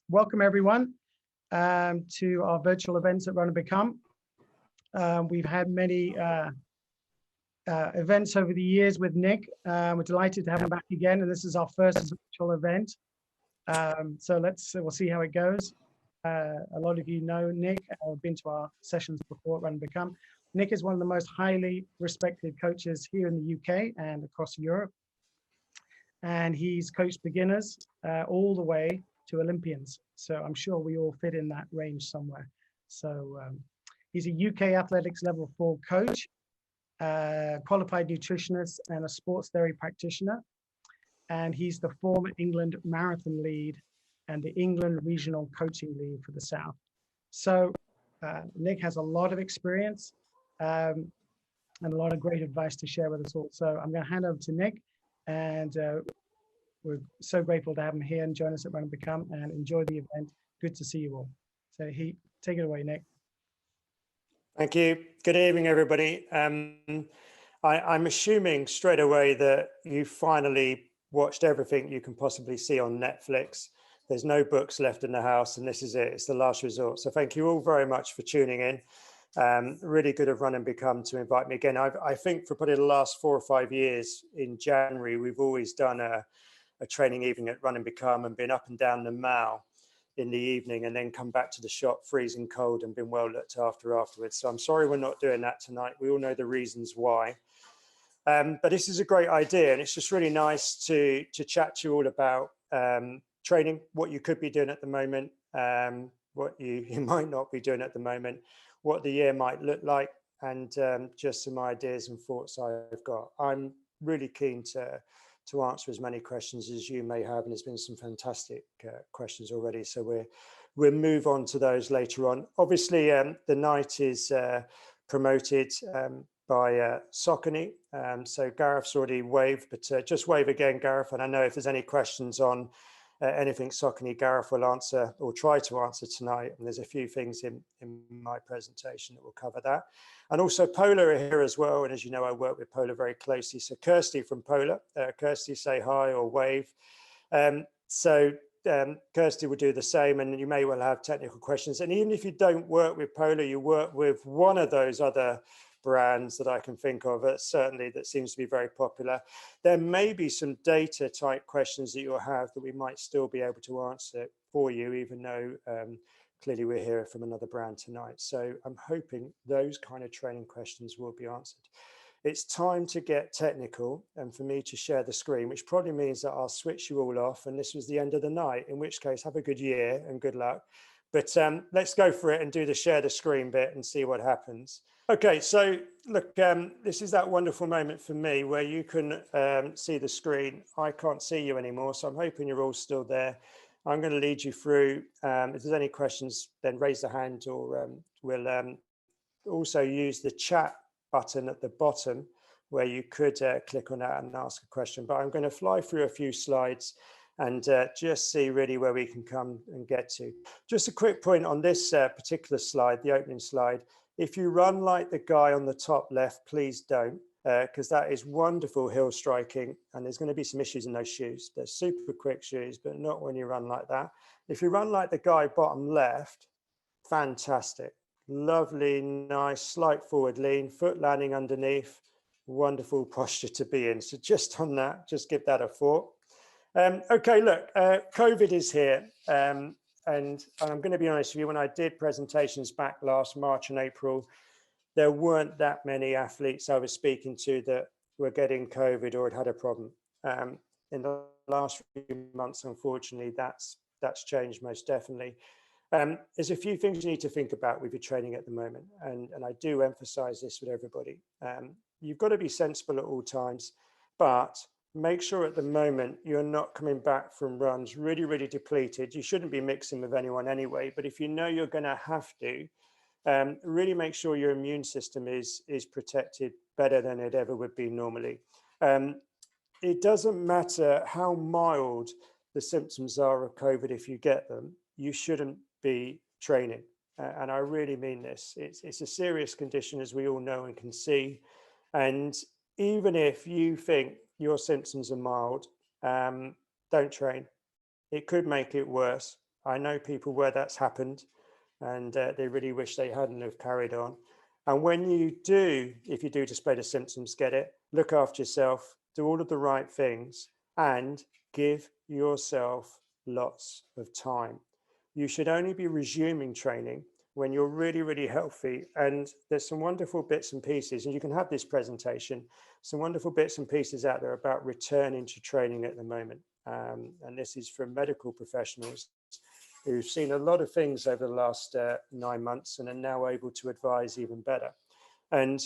Welcome everyone to our virtual events at Run and Become. We've had many events over the years with Nick. We're delighted to have him back again, and this is our first virtual event. So we'll see how it goes. A lot of you know Nick, have been to our sessions before at Run and Become. Nick is one of the most highly respected coaches here in the UK and across Europe. And he's coached beginners all the way to Olympians. So I'm sure we all fit in that range somewhere. So he's a UK athletics level 4 coach, qualified nutritionist and a sports theory practitioner. And he's the former England marathon lead and the England regional coaching lead for the South. So Nick has a lot of experience and a lot of great advice to share with us all. So I'm going to hand over to Nick, and we're so grateful to have him here and join us at Run and Become, and enjoy the event. Good to see you all. So take it away, Nick. Thank you. Good evening, everybody. I'm assuming straight away that you finally watched everything you can possibly see on Netflix. There's no books left in the house, and this is it. It's the last resort. So thank you all very much for tuning in. Really good of Run and Become to invite me again. I think for probably the last 4 or 5 years in January, we've always done a training evening at Run and Become and been up and down the Mall in the evening and then come back to the shop freezing cold and been well looked after afterwards. So I'm sorry we're not doing that tonight. We all know the reasons why. But this is a great idea, and it's just really nice to chat to you all about training, what you could be doing at the moment, what you might not be doing at the moment, what the year might look like, and just some ideas and thoughts I've got. I'm really keen to answer as many questions as you may have, and there's been some fantastic questions already, so we'll move on to those later on. Obviously, the night is promoted by Saucony, so Gareth's already waved, but just wave again, Gareth, and I know if there's any questions on anything Saucony, Gareth will answer or try to answer tonight, and there's a few things in my presentation that will cover that. And also Polar are here as well, and as you know, I work with Polar very closely. So Kirsty from Polar, Kirsty, say hi or wave. Kirsty will do the same, and you may well have technical questions. And even if you don't work with Polar, you work with one of those other brands that I can think of, certainly that seems to be very popular, there may be some data type questions that you'll have that we might still be able to answer for you, even though clearly we're here from another brand tonight. So I'm hoping those kind of training questions will be answered. It's time to get technical and for me to share the screen, which probably means that I'll switch you all off and this was the end of the night, in which case have a good year and good luck. But let's go for it and do the share the screen bit and see what happens. Okay, so look, this is that wonderful moment for me where you can see the screen. I can't see you anymore, so I'm hoping you're all still there. I'm going to lead you through. If there's any questions, then raise the hand, or we'll also use the chat button at the bottom where you could click on that and ask a question. But I'm going to fly through a few slides and just see really where we can come and get to. Just a quick point on this particular slide, the opening slide. If you run like the guy on the top left, please don't, because that is wonderful hill striking, and there's going to be some issues in those shoes. They're super quick shoes, but not when you run like that. If you run like the guy bottom left, fantastic. Lovely, nice, slight forward lean, foot landing underneath, wonderful posture to be in. So just on that, just give that a thought. Okay, look, COVID is here. And I'm going to be honest with you, when I did presentations back last March and April, there weren't that many athletes I was speaking to that were getting COVID or had a problem. In the last few months, unfortunately, that's changed most definitely. There's a few things you need to think about with your training at the moment, and I do emphasize this with everybody. You've got to be sensible at all times, but make sure at the moment you're not coming back from runs really, really depleted. You shouldn't be mixing with anyone anyway, but if you know you're going to have to, really make sure your immune system is protected better than it ever would be normally. It doesn't matter how mild the symptoms are of COVID if you get them, you shouldn't be training. And I really mean this. It's a serious condition, as we all know and can see. And even if you think your symptoms are mild, don't train. It could make it worse. I know people where that's happened, and they really wish they hadn't have carried on. And when you do, if you do display the symptoms, get it, look after yourself, do all of the right things, and give yourself lots of time. You should only be resuming training when you're really, really healthy. And there's some wonderful bits and pieces, and you can have this presentation, some wonderful bits and pieces out there about returning to training at the moment. And this is from medical professionals who've seen a lot of things over the last 9 months and are now able to advise even better. And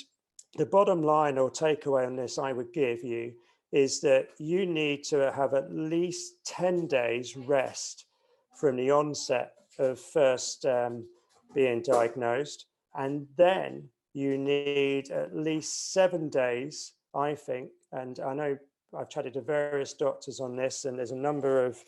the bottom line or takeaway on this I would give you is that you need to have at least 10 days rest from the onset of first being diagnosed. And then you need at least 7 days, I think, and I know I've chatted to various doctors on this, and there's a number of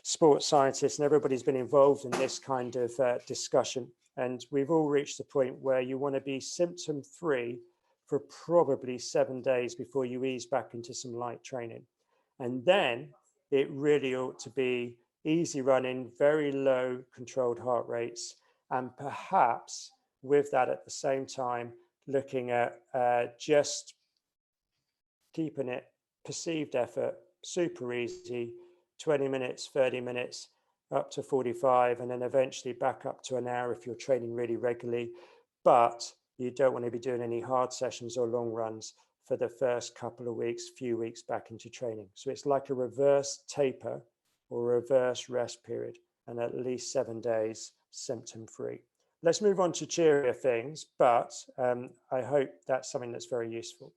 sports scientists, and everybody's been involved in this kind of discussion. And we've all reached the point where you want to be symptom free for probably 7 days before you ease back into some light training. And then it really ought to be easy running, very low controlled heart rates, and perhaps with that at the same time, looking at just keeping it perceived effort, super easy, 20 minutes, 30 minutes, up to 45, and then eventually back up to an hour if you're training really regularly. But you don't want to be doing any hard sessions or long runs for the first couple of weeks, few weeks back into training. So it's like a reverse taper or reverse rest period, and at least 7 days symptom free. Let's move on to cheerier things, but I hope that's something that's very useful.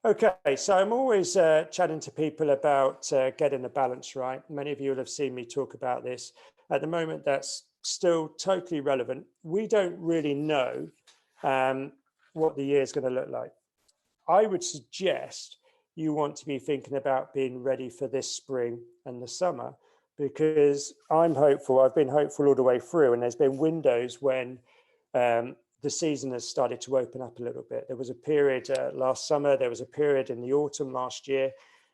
Okay, so I'm always chatting to people about getting the balance right. Many of you will have seen me talk about this. At the moment, that's still totally relevant. We don't really know what the year is going to look like. I would suggest you want to be thinking about being ready for this spring and the summer, because I'm hopeful. I've been hopeful all the way through, and there's been windows when the season has started to open up a little bit. There was a period last summer, there was a period in the autumn last year,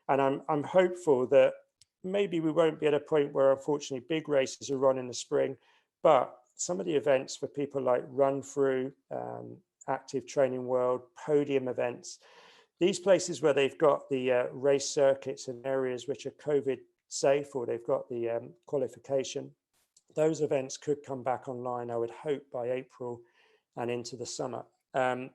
and I'm hopeful that maybe we won't be at a point where unfortunately big races are run in the spring, but some of the events for people like Run Through, Active Training World, podium events, these places where they've got the race circuits in areas which are COVID safe, or they've got the qualification, those events could come back online, I would hope, by April and into the summer. And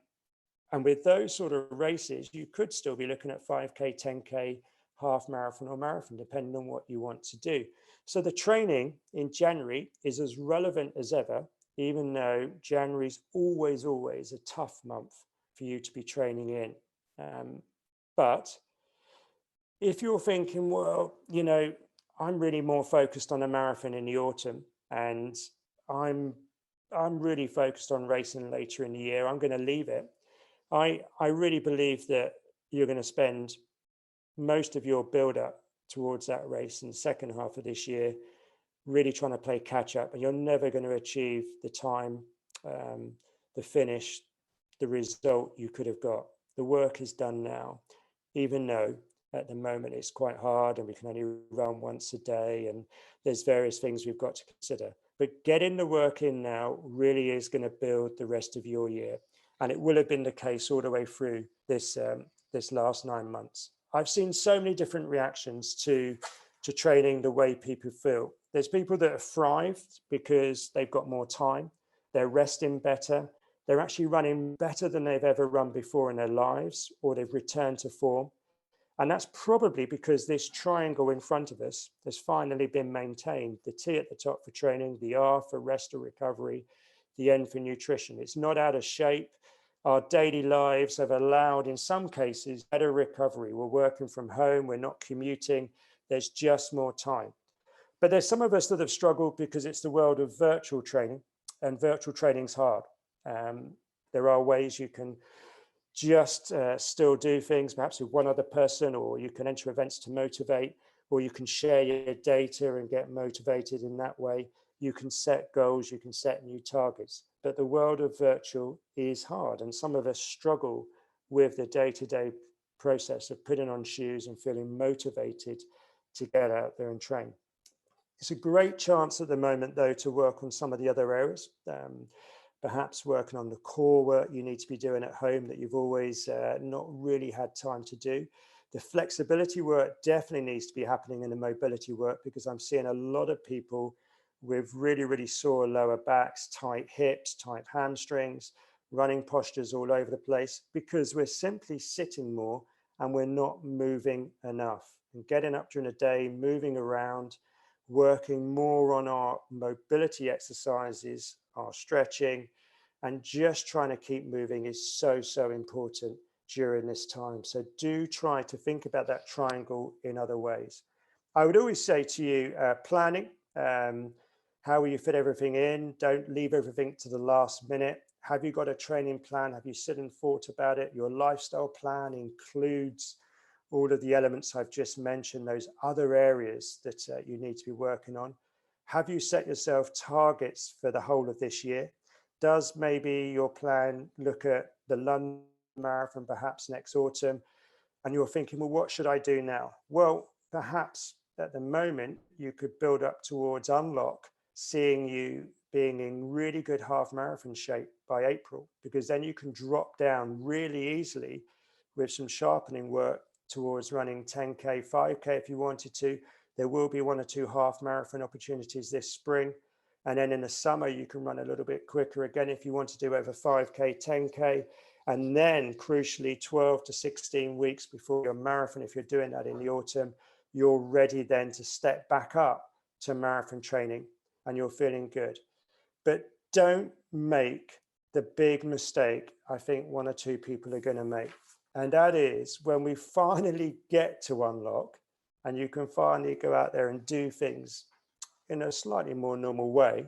with those sort of races, you could still be looking at 5K, 10K, half marathon or marathon, depending on what you want to do. So the training in January is as relevant as ever, even though January is always a tough month for you to be training in. But if you're thinking, well, you know, I'm really more focused on a marathon in the autumn, and I'm really focused on racing later in the year, I'm going to leave it. I really believe that you're going to spend most of your build up towards that race in the second half of this year, really trying to play catch up, and you're never going to achieve the time, the finish, the result you could have got. The work is done now, even though at the moment it's quite hard and we can only run once a day and there's various things we've got to consider. But getting the work in now really is going to build the rest of your year. And it will have been the case all the way through this last 9 months. I've seen so many different reactions to training, the way people feel. There's people that have thrived because they've got more time, they're resting better, they're actually running better than they've ever run before in their lives, or they've returned to form. And that's probably because this triangle in front of us has finally been maintained. The T at the top for training, the R for rest or recovery, the N for nutrition. It's not out of shape. Our daily lives have allowed, in some cases, better recovery. We're working from home, we're not commuting, there's just more time. But there's some of us that have struggled because it's the world of virtual training, and virtual training's hard. There are ways you can just still do things, perhaps with one other person, or you can enter events to motivate, or you can share your data and get motivated in that way. You can set goals, you can set new targets. But the world of virtual is hard, and some of us struggle with the day-to-day process of putting on shoes and feeling motivated to get out there and train. It's a great chance at the moment, though, to work on some of the other areas, perhaps working on the core work you need to be doing at home that you've always not really had time to do. The flexibility work definitely needs to be happening in the mobility work, because I'm seeing a lot of people with really, really sore lower backs, tight hips, tight hamstrings, running postures all over the place, because we're simply sitting more and we're not moving enough. And getting up during the day, moving around, working more on our mobility exercises, our stretching, and just trying to keep moving is so, so important during this time. So do try to think about that triangle in other ways. I would always say to you, planning, how will you fit everything in? Don't leave everything to the last minute. Have you got a training plan? Have you sit and thought about it? Your lifestyle plan includes all of the elements I've just mentioned, those other areas that you need to be working on. Have you set yourself targets for the whole of this year? Does maybe your plan look at the London Marathon perhaps next autumn, and you're thinking, well, what should I do now? Well, perhaps at the moment you could build up towards Unlock, seeing you being in really good half marathon shape by April, because then you can drop down really easily with some sharpening work towards running 10K, 5K if you wanted to. There will be 1 or 2 half marathon opportunities this spring. And then in the summer, you can run a little bit quicker again if you want to do over 5K, 10K. And then crucially, 12 to 16 weeks before your marathon, if you're doing that in the autumn, you're ready then to step back up to marathon training and you're feeling good. But don't make the big mistake I think 1 or 2 people are going to make. And that is when we finally get to Unlock and you can finally go out there and do things in a slightly more normal way,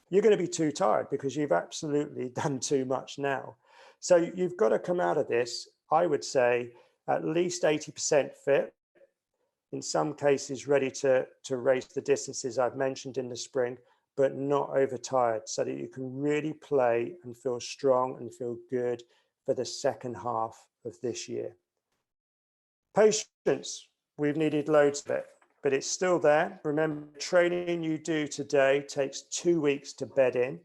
you're going to be too tired because you've absolutely done too much now. So you've got to come out of this, I would say, at least 80% fit, in some cases ready to race the distances I've mentioned in the spring, but not overtired, so that you can really play and feel strong and feel good for the second half of this year. Patience, we've needed loads of it, but it's still there. Remember, training you do today takes 2 weeks to bed in,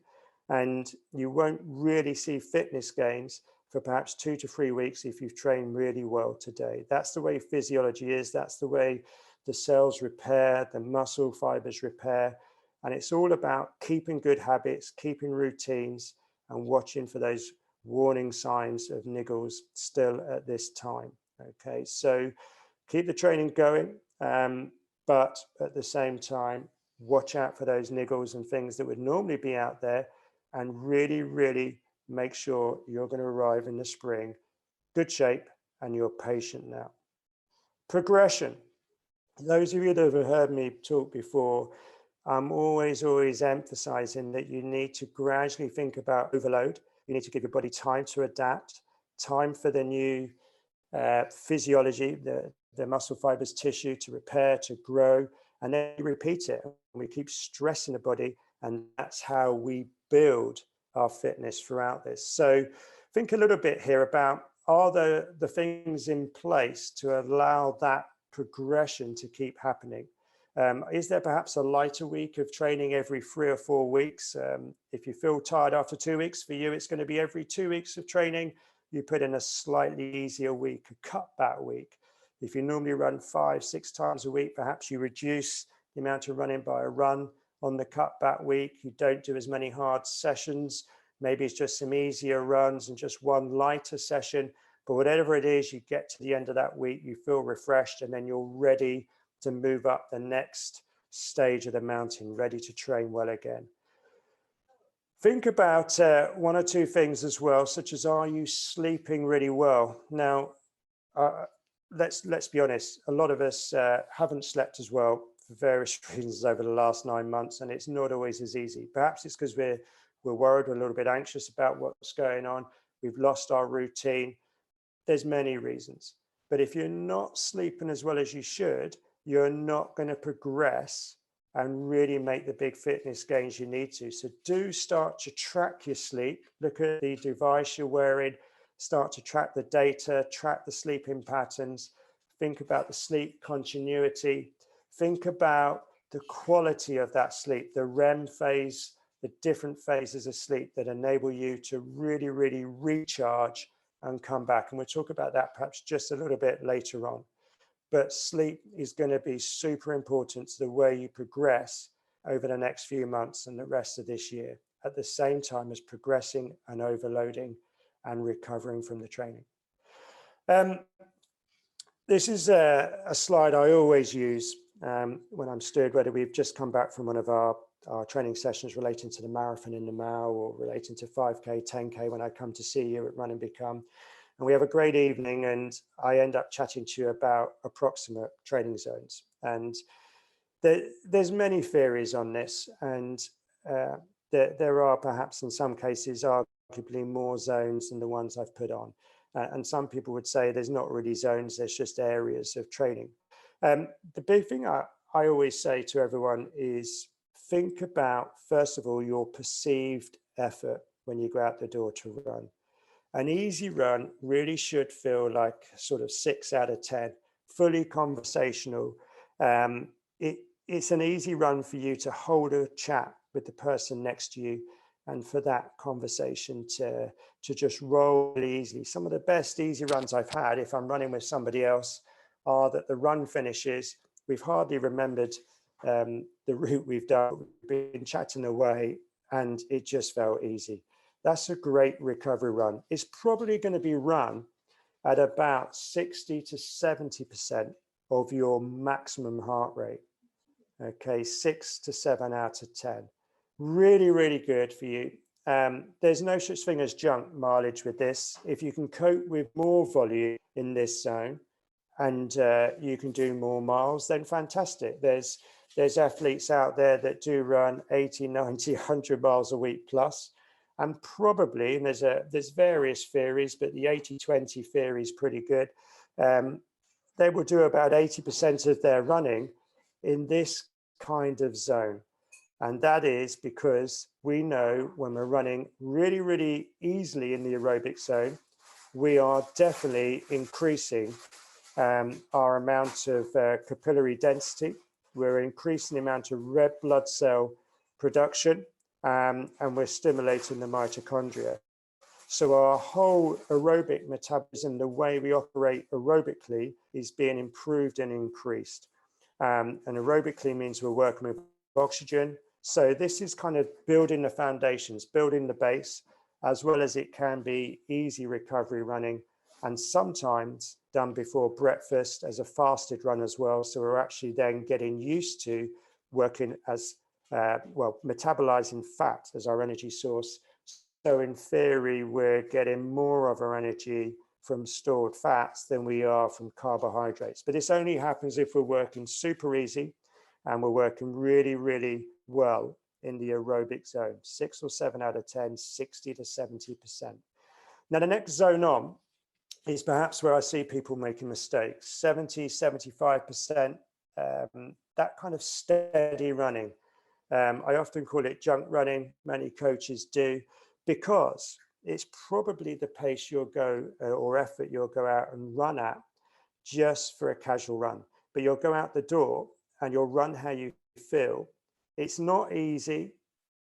and you won't really see fitness gains for perhaps 2 to 3 weeks if you've trained really well today. That's the way physiology is. That's the way the cells repair, the muscle fibers repair. And it's all about keeping good habits, keeping routines, and watching for those warning signs of niggles still at this time. Okay, so keep the training going, but at the same time, watch out for those niggles and things that would normally be out there, and really, really make sure you're going to arrive in the spring good shape and you're patient now. Progression. Those of you that have heard me talk before, I'm always emphasizing that you need to gradually think about overload. You need to give your body time to adapt, time for the new physiology, the muscle fibers, tissue to repair, to grow, and then you repeat it. We keep stressing the body, and that's how we build our fitness throughout this. So think a little bit here about, are the things in place to allow that progression to keep happening? Is there perhaps a lighter week of training every 3 or 4 weeks? If you feel tired after 2 weeks, for you, it's going to be every 2 weeks of training. You put in a slightly easier week, a cutback week. If you normally run 5, 6 times a week, perhaps you reduce the amount of running by a run on the cutback week. You don't do as many hard sessions. Maybe it's just some easier runs and just one lighter session. But whatever it is, you get to the end of that week, you feel refreshed, and then you're ready to move up the next stage of the mountain, ready to train well again. Think about 1 or 2 things as well, such as, are you sleeping really well? Now, let's be honest, a lot of us haven't slept as well for various reasons over the last 9 months, and it's not always as easy. Perhaps it's because we're worried, we're a little bit anxious about what's going on. We've lost our routine. There's many reasons. But if you're not sleeping as well as you should, you're not going to progress and really make the big fitness gains you need to. So do start to track your sleep. Look at the device you're wearing, start to track the data, track the sleeping patterns, think about the sleep continuity, think about the quality of that sleep, the REM phase, the different phases of sleep that enable you to really, really recharge and come back. And we'll talk about that perhaps just a little bit later on. But sleep is going to be super important to the way you progress over the next few months and the rest of this year, at the same time as progressing and overloading and recovering from the training. This is a slide I always use when I'm stirred, whether we've just come back from one of our training sessions relating to the marathon in the Mall or relating to 5K, 10K when I come to see you at Run and Become. And we have a great evening and I end up chatting to you about approximate training zones. And there's many theories on this, and there are perhaps in some cases arguably more zones than the ones I've put on. And some people would say there's not really zones, there's just areas of training. The big thing I always say to everyone is think about, first of all, your perceived effort when you go out the door to run. An easy run really should feel like sort of 6 out of 10, fully conversational. It's an easy run for you to hold a chat with the person next to you and for that conversation to just roll easily. Some of the best easy runs I've had, if I'm running with somebody else, are that the run finishes, we've hardly remembered the route we've done, we've been chatting away, and it just felt easy. That's a great recovery run. It's probably going to be run at about 60 to 70% of your maximum heart rate. Okay, 6 to 7 out of 10. Really, really good for you. There's no such thing as junk mileage with this. If you can cope with more volume in this zone and you can do more miles, then fantastic. There's athletes out there that do run 80, 90, 100 miles a week plus. And probably, and there's various theories, but the 80-20 theory is pretty good. They will do about 80% of their running in this kind of zone. And that is because we know when we're running really, really easily in the aerobic zone, we are definitely increasing our amount of capillary density. We're increasing the amount of red blood cell production, and we're stimulating the mitochondria. So our whole aerobic metabolism, the way we operate aerobically, is being improved and increased. And aerobically means we're working with oxygen. So this is kind of building the foundations, building the base, as well as it can be easy recovery running, and sometimes done before breakfast as a fasted run as well. So we're actually then getting used to working as metabolizing fat as our energy source. So in theory, we're getting more of our energy from stored fats than we are from carbohydrates. But this only happens if we're working super easy and we're working really, really well in the aerobic zone, 6 or 7 out of 10, 60 to 70%. Now, the next zone on is perhaps where I see people making mistakes, 70, 75%, that kind of steady running. I often call it junk running, many coaches do, because it's probably the pace you'll go or effort you'll go out and run at just for a casual run. But you'll go out the door and you'll run how you feel. It's not easy,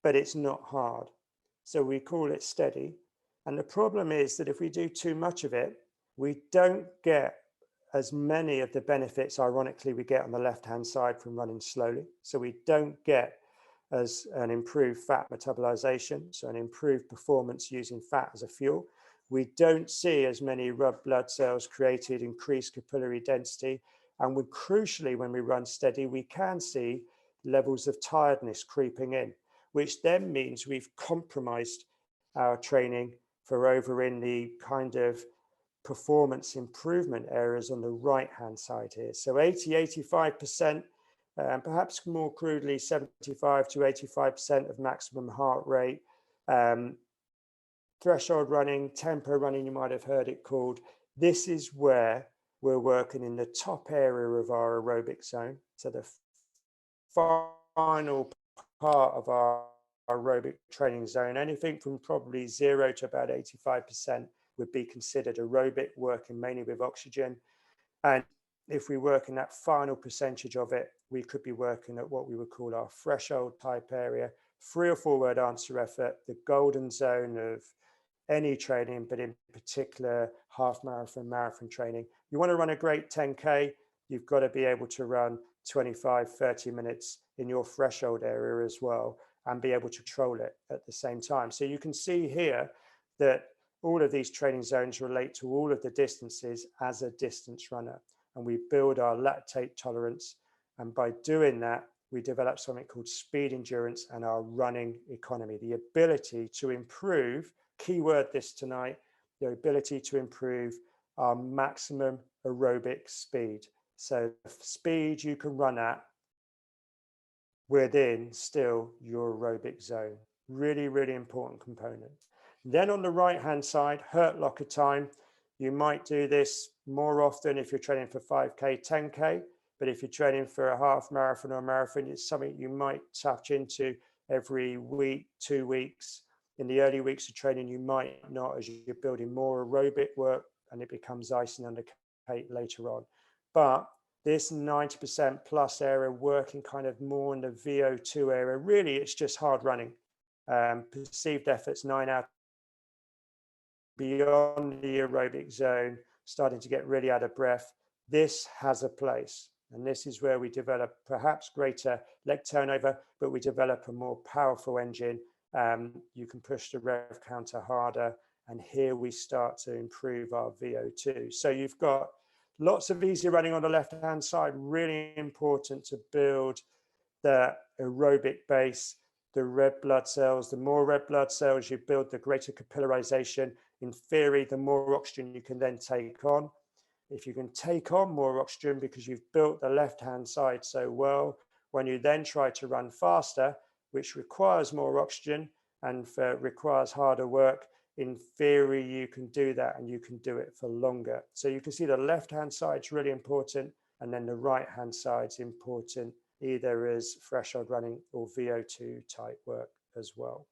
but it's not hard. So we call it steady. And the problem is that if we do too much of it, we don't get as many of the benefits, ironically, we get on the left-hand side from running slowly. So we don't get as an improved fat metabolization, so an improved performance using fat as a fuel. We don't see as many red blood cells created, increased capillary density. And crucially, when we run steady, we can see levels of tiredness creeping in, which then means we've compromised our training for over in the kind of performance improvement areas on the right-hand side here. So 80, 85%, perhaps more crudely, 75 to 85% of maximum heart rate. Threshold running, tempo running, you might have heard it called. This is where we're working in the top area of our aerobic zone. So the final part of our aerobic training zone, anything from probably 0 to about 85% would be considered aerobic, working mainly with oxygen. And if we work in that final percentage of it, we could be working at what we would call our threshold type area, 3 or 4 word answer effort, the golden zone of any training, but in particular half marathon, marathon training. You want to run a great 10K, you've got to be able to run 25, 30 minutes in your threshold area as well, and be able to control it at the same time. So you can see here that all of these training zones relate to all of the distances as a distance runner. And we build our lactate tolerance. And by doing that, we develop something called speed endurance and our running economy, the ability to improve, keyword this tonight, the ability to improve our maximum aerobic speed. So the speed you can run at within still your aerobic zone. Really, really important component. Then on the right-hand side, hurt locker time. You might do this more often if you're training for 5K, 10K, but if you're training for a half marathon or a marathon, it's something you might touch into every week, 2 weeks. In the early weeks of training, you might not, as you're building more aerobic work, and it becomes icing on the cake later on. But this 90% plus area, working kind of more in the VO2 area, really it's just hard running. Perceived efforts 9 out beyond the aerobic zone, starting to get really out of breath. This has a place, and this is where we develop perhaps greater leg turnover, but we develop a more powerful engine. You can push the rev counter harder, and here we start to improve our VO2. So you've got lots of easy running on the left-hand side, really important to build the aerobic base, the red blood cells. The more red blood cells you build, the greater capillarization. In theory, the more oxygen you can then take on. If you can take on more oxygen because you've built the left-hand side so well, when you then try to run faster, which requires more oxygen and requires harder work, in theory, you can do that and you can do it for longer. So you can see the left-hand side is really important, and then the right-hand side is important, either as threshold running or VO2 type work as well.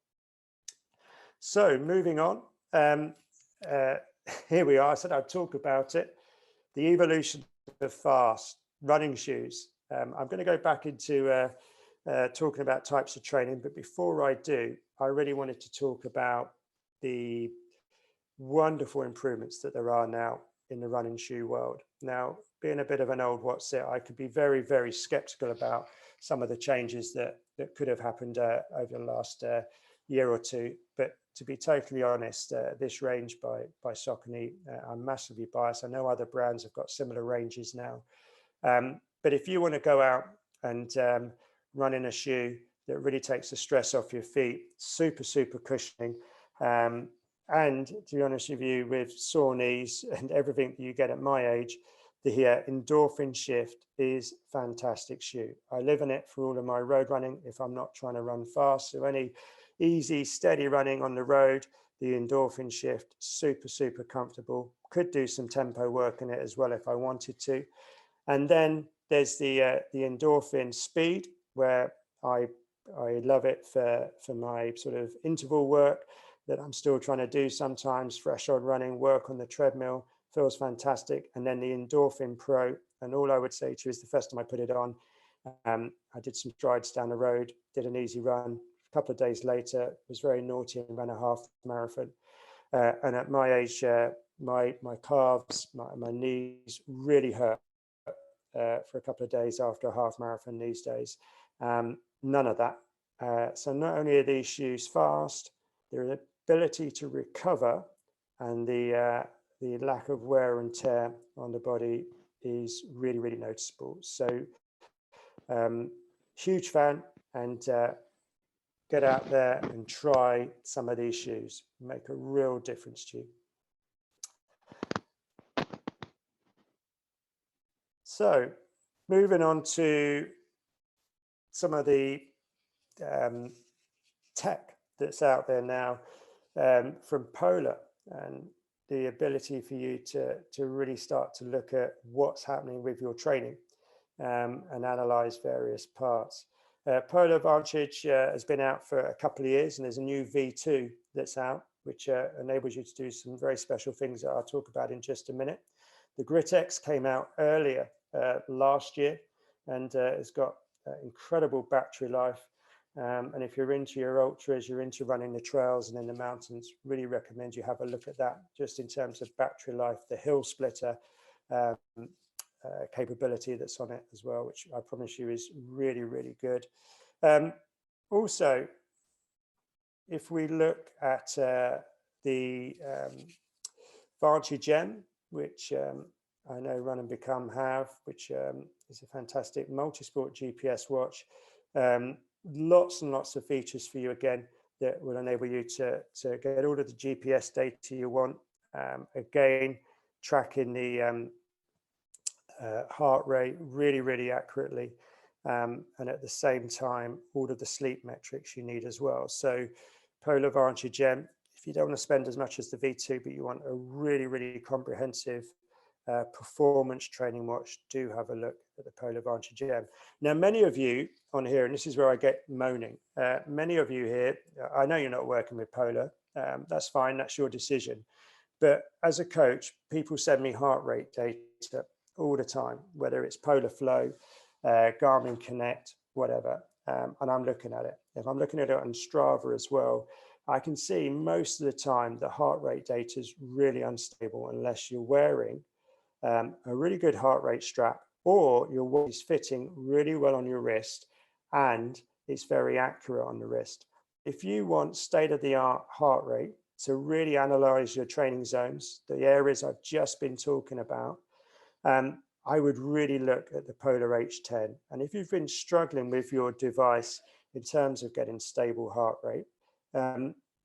So moving on, here we are. I said I'd talk about it. The evolution of fast running shoes. I'm going to go back into talking about types of training, but before I do, I really wanted to talk about the wonderful improvements that there are now in the running shoe world. Now, being a bit of an old what's it, I could be very, very skeptical about some of the changes that could have happened over the last year or two. But to be totally honest, this range by Saucony, I'm massively biased. I know other brands have got similar ranges now. But if you want to go out and run in a shoe that really takes the stress off your feet, super, super cushioning, and to be honest with you, with sore knees and everything that you get at my age, the endorphin shift is fantastic shoe. I live in it for all of my road running if I'm not trying to run fast. So any easy, steady running on the road, the endorphin shift, super, super comfortable. Could do some tempo work in it as well if I wanted to. And then there's the endorphin speed, where I love it for my sort of interval work that I'm still trying to do sometimes, threshold running, work on the treadmill, feels fantastic. And then the Endorphin Pro, and all I would say to you is the first time I put it on, I did some strides down the road, did an easy run. A couple of days later, was very naughty and ran a half marathon. And at my age, my calves, my knees really hurt for a couple of days after a half marathon these days. None of that. So not only are these shoes fast, their ability to recover and the lack of wear and tear on the body is really, really noticeable. So huge fan, and get out there and try some of these shoes. Make a real difference to you. So moving on to some of the tech that's out there now from Polar, and the ability for you to really start to look at what's happening with your training and analyze various parts. Polar Advantage has been out for a couple of years, and there's a new V2 that's out, which enables you to do some very special things that I'll talk about in just a minute. The GritX came out earlier last year, and it's got incredible battery life. And if you're into your ultras, you're into running the trails and in the mountains, really recommend you have a look at that, just in terms of battery life, the hill splitter capability that's on it as well, which I promise you is really, really good. Also, if we look at the Vantage M, which I know Run and Become have, which is a fantastic multi-sport GPS watch. Lots and lots of features for you again that will enable you to get all of the GPS data you want. Again, tracking the heart rate really, really accurately. And at the same time, all of the sleep metrics you need as well. So Polar Vantage M, if you don't want to spend as much as the V2, but you want a really, really comprehensive performance training watch, do have a look at the Polar Vantage M. Now, many of you on here, and this is where I get moaning, many of you here, I know you're not working with Polar, that's fine, that's your decision. But as a coach, people send me heart rate data all the time, whether it's Polar Flow, Garmin Connect, whatever, and I'm looking at it. If I'm looking at it on Strava as well, I can see most of the time the heart rate data is really unstable unless you're wearing a really good heart rate strap, or your watch is fitting really well on your wrist and it's very accurate on the wrist. If you want state-of-the-art heart rate to really analyze your training zones, the areas I've just been talking about, I would really look at the Polar H10. And if you've been struggling with your device in terms of getting stable heart rate,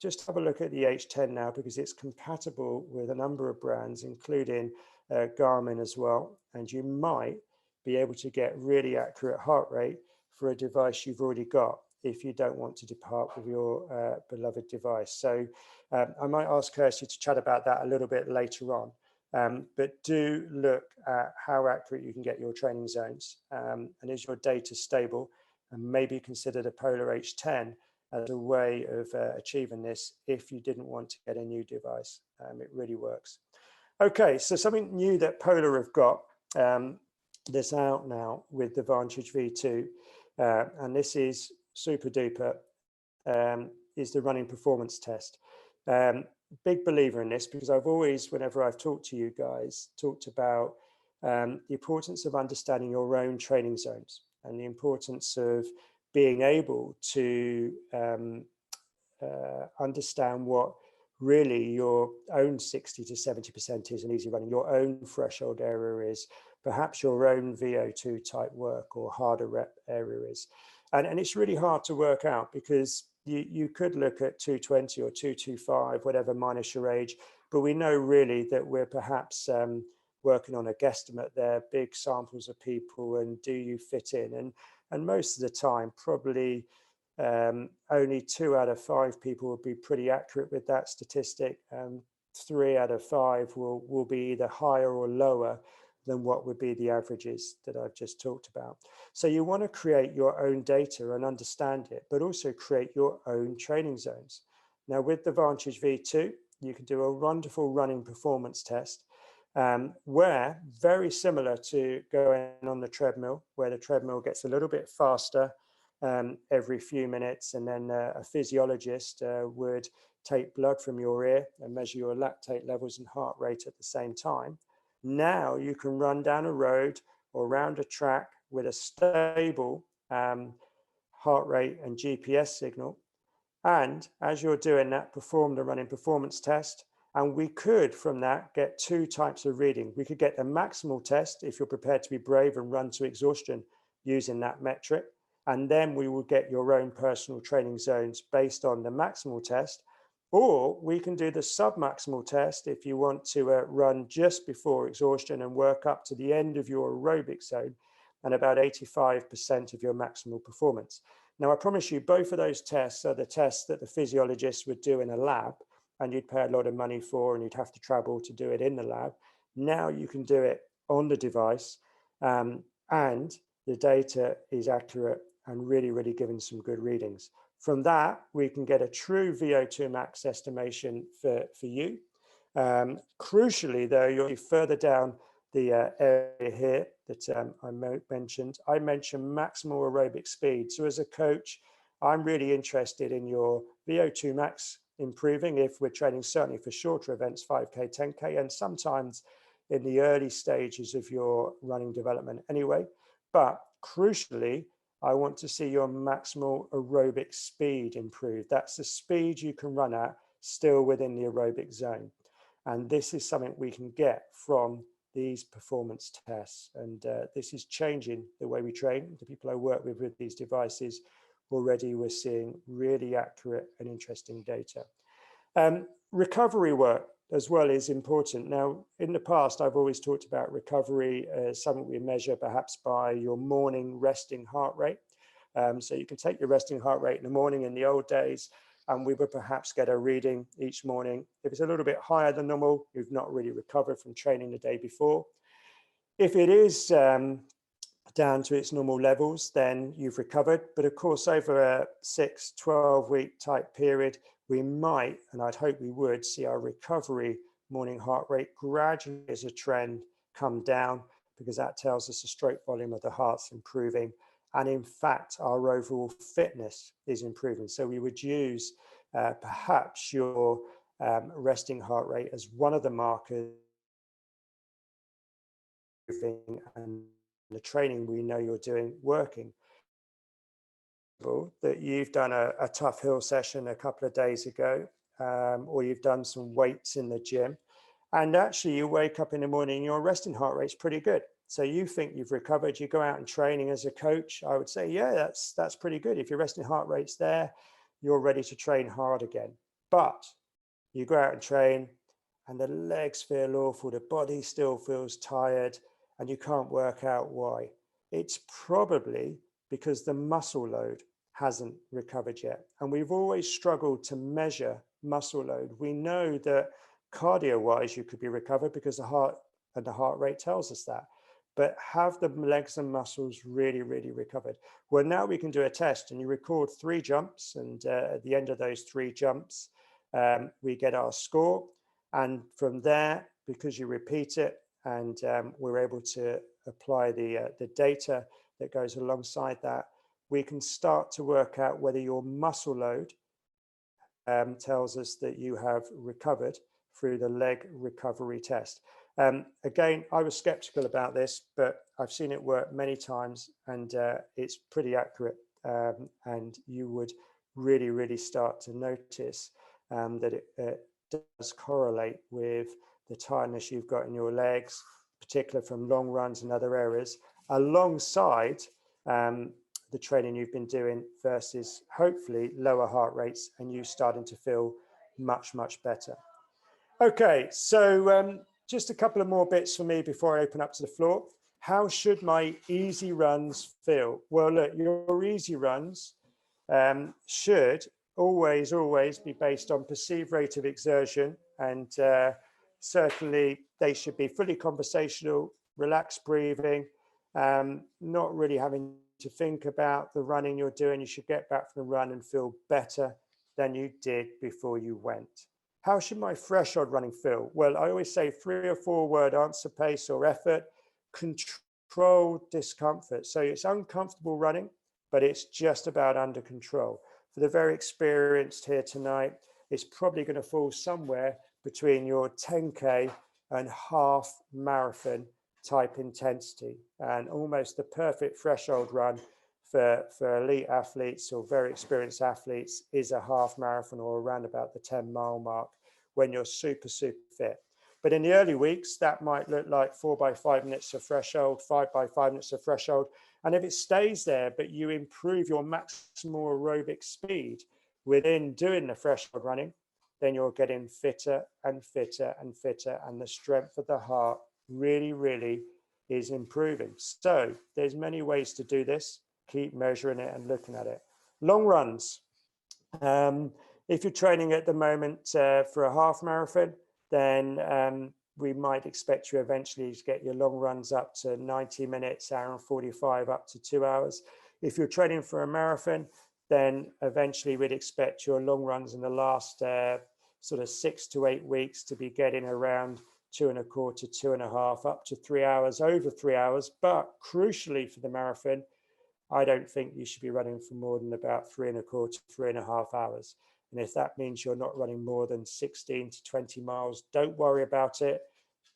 just have a look at the H10 now, because it's compatible with a number of brands, including Garmin as well. And you might be able to get really accurate heart rate for a device you've already got, if you don't want to depart with your beloved device. So I might ask Kirsty to chat about that a little bit later on. But do look at how accurate you can get your training zones, and is your data stable, and maybe consider the Polar H10 as a way of achieving this if you didn't want to get a new device. It really works. Okay, so something new that Polar have got that's out now with the Vantage V2, and this is super duper, is the running performance test. Big believer in this, because I've always, whenever I've talked to you guys, talked about the importance of understanding your own training zones and the importance of being able to understand what really your own 60 to 70% is in easy running, your own threshold area is, perhaps your own VO2 type work or harder rep area is. And it's really hard to work out, because you could look at 220 or 225, whatever, minus your age, but we know really that we're perhaps working on a guesstimate there, big samples of people, and do you fit in? And most of the time, probably only 2 out of 5 people will be pretty accurate with that statistic. 3 out of 5 will be either higher or lower than what would be the averages that I've just talked about. So you want to create your own data and understand it, but also create your own training zones. Now, with the Vantage V2, you can do a wonderful running performance test, where, very similar to going on the treadmill, where the treadmill gets a little bit faster every few minutes, and then a physiologist would take blood from your ear and measure your lactate levels and heart rate at the same time. Now you can run down a road or around a track with a stable heart rate and GPS signal. And as you're doing that, perform the running performance test. And we could, from that, get 2 types of reading. We could get the maximal test, if you're prepared to be brave and run to exhaustion using that metric. And then we will get your own personal training zones based on the maximal test. Or we can do the sub-maximal test if you want to run just before exhaustion and work up to the end of your aerobic zone and about 85% of your maximal performance. Now, I promise you, both of those tests are the tests that the physiologist would do in a lab, and you'd pay a lot of money for, and you'd have to travel to do it in the lab. Now you can do it on the device, and the data is accurate and really, really giving some good readings. From that, we can get a true VO2 max estimation for you. Crucially, though, you'll be further down the area here that I mentioned. I mentioned maximal aerobic speed. So as a coach, I'm really interested in your VO2 max improving if we're training certainly for shorter events, 5K, 10K, and sometimes in the early stages of your running development anyway. But crucially, I want to see your maximal aerobic speed improve. That's the speed you can run at still within the aerobic zone. And this is something we can get from these performance tests. And this is changing the way we train. The people I work with these devices, already we're seeing really accurate and interesting data. Recovery work as well is important. Now, in the past, I've always talked about recovery as something we measure perhaps by your morning resting heart rate. So you can take your resting heart rate in the morning in the old days, and we would perhaps get a reading each morning. If it's a little bit higher than normal, you've not really recovered from training the day before. If it is down to its normal levels, then you've recovered. But of course, over a 6, 12-week type period, we might, and I'd hope we would, see our recovery morning heart rate gradually as a trend come down, because that tells us the stroke volume of the heart's improving. And in fact, our overall fitness is improving. So we would use perhaps your resting heart rate as one of the markers, and the training we know you're doing working. That you've done a tough hill session a couple of days ago, or you've done some weights in the gym, and actually you wake up in the morning and your resting heart rate's pretty good. So you think you've recovered, you go out and training as a coach, I would say, yeah, that's pretty good. If your resting heart rate's there, you're ready to train hard again. But you go out and train and the legs feel awful, the body still feels tired, and you can't work out why. It's probably because the muscle load hasn't recovered yet. And we've always struggled to measure muscle load. We know that cardio-wise, you could be recovered because the heart and the heart rate tells us that. But have the legs and muscles really, really recovered? Well, now we can do a test, and you record 3 jumps, and at the end of those 3 jumps, we get our score. And from there, because you repeat it, and we're able to apply the data that goes alongside that, we can start to work out whether your muscle load tells us that you have recovered through the leg recovery test. Again, I was skeptical about this, but I've seen it work many times, and it's pretty accurate. And you would really, really start to notice that it does correlate with the tiredness you've got in your legs, particularly from long runs and other areas, alongside the training you've been doing versus hopefully lower heart rates and you starting to feel much, much better. Okay, so just a couple of more bits for me before I open up to the floor. How should my easy runs feel? Well, look, your easy runs should always be based on perceived rate of exertion, and certainly they should be fully conversational, relaxed breathing, not really having to think about the running you're doing. You should get back from the run and feel better than you did before you went. How should my threshold running feel? Well, I always say 3 or 4 word answer, pace or effort, controlled discomfort. So it's uncomfortable running, but it's just about under control. For the very experienced here tonight, it's probably going to fall somewhere between your 10K and half marathon type intensity, and almost the perfect threshold run for elite athletes or very experienced athletes is a half marathon or around about the 10-mile mark when you're super, super fit. But in the early weeks, that might look like 4 by 5 minutes of threshold, 5 by 5 minutes of threshold. And if it stays there, but you improve your maximal aerobic speed within doing the threshold running, then you're getting fitter and fitter and fitter, and the strength of the heart really, really is improving. So there's many ways to do this. Keep measuring it and looking at it. Long runs. If you're training at the moment for a half marathon, then we might expect you eventually to get your long runs up to 90 minutes, hour and 45, up to 2 hours. If you're training for a marathon, then eventually we'd expect your long runs in the last sort of 6 to 8 weeks to be getting around 2.25, 2.5, up to 3 hours, over 3 hours. But crucially for the marathon, I don't think you should be running for more than about 3.25, 3.5 hours. And if that means you're not running more than 16 to 20 miles, don't worry about it.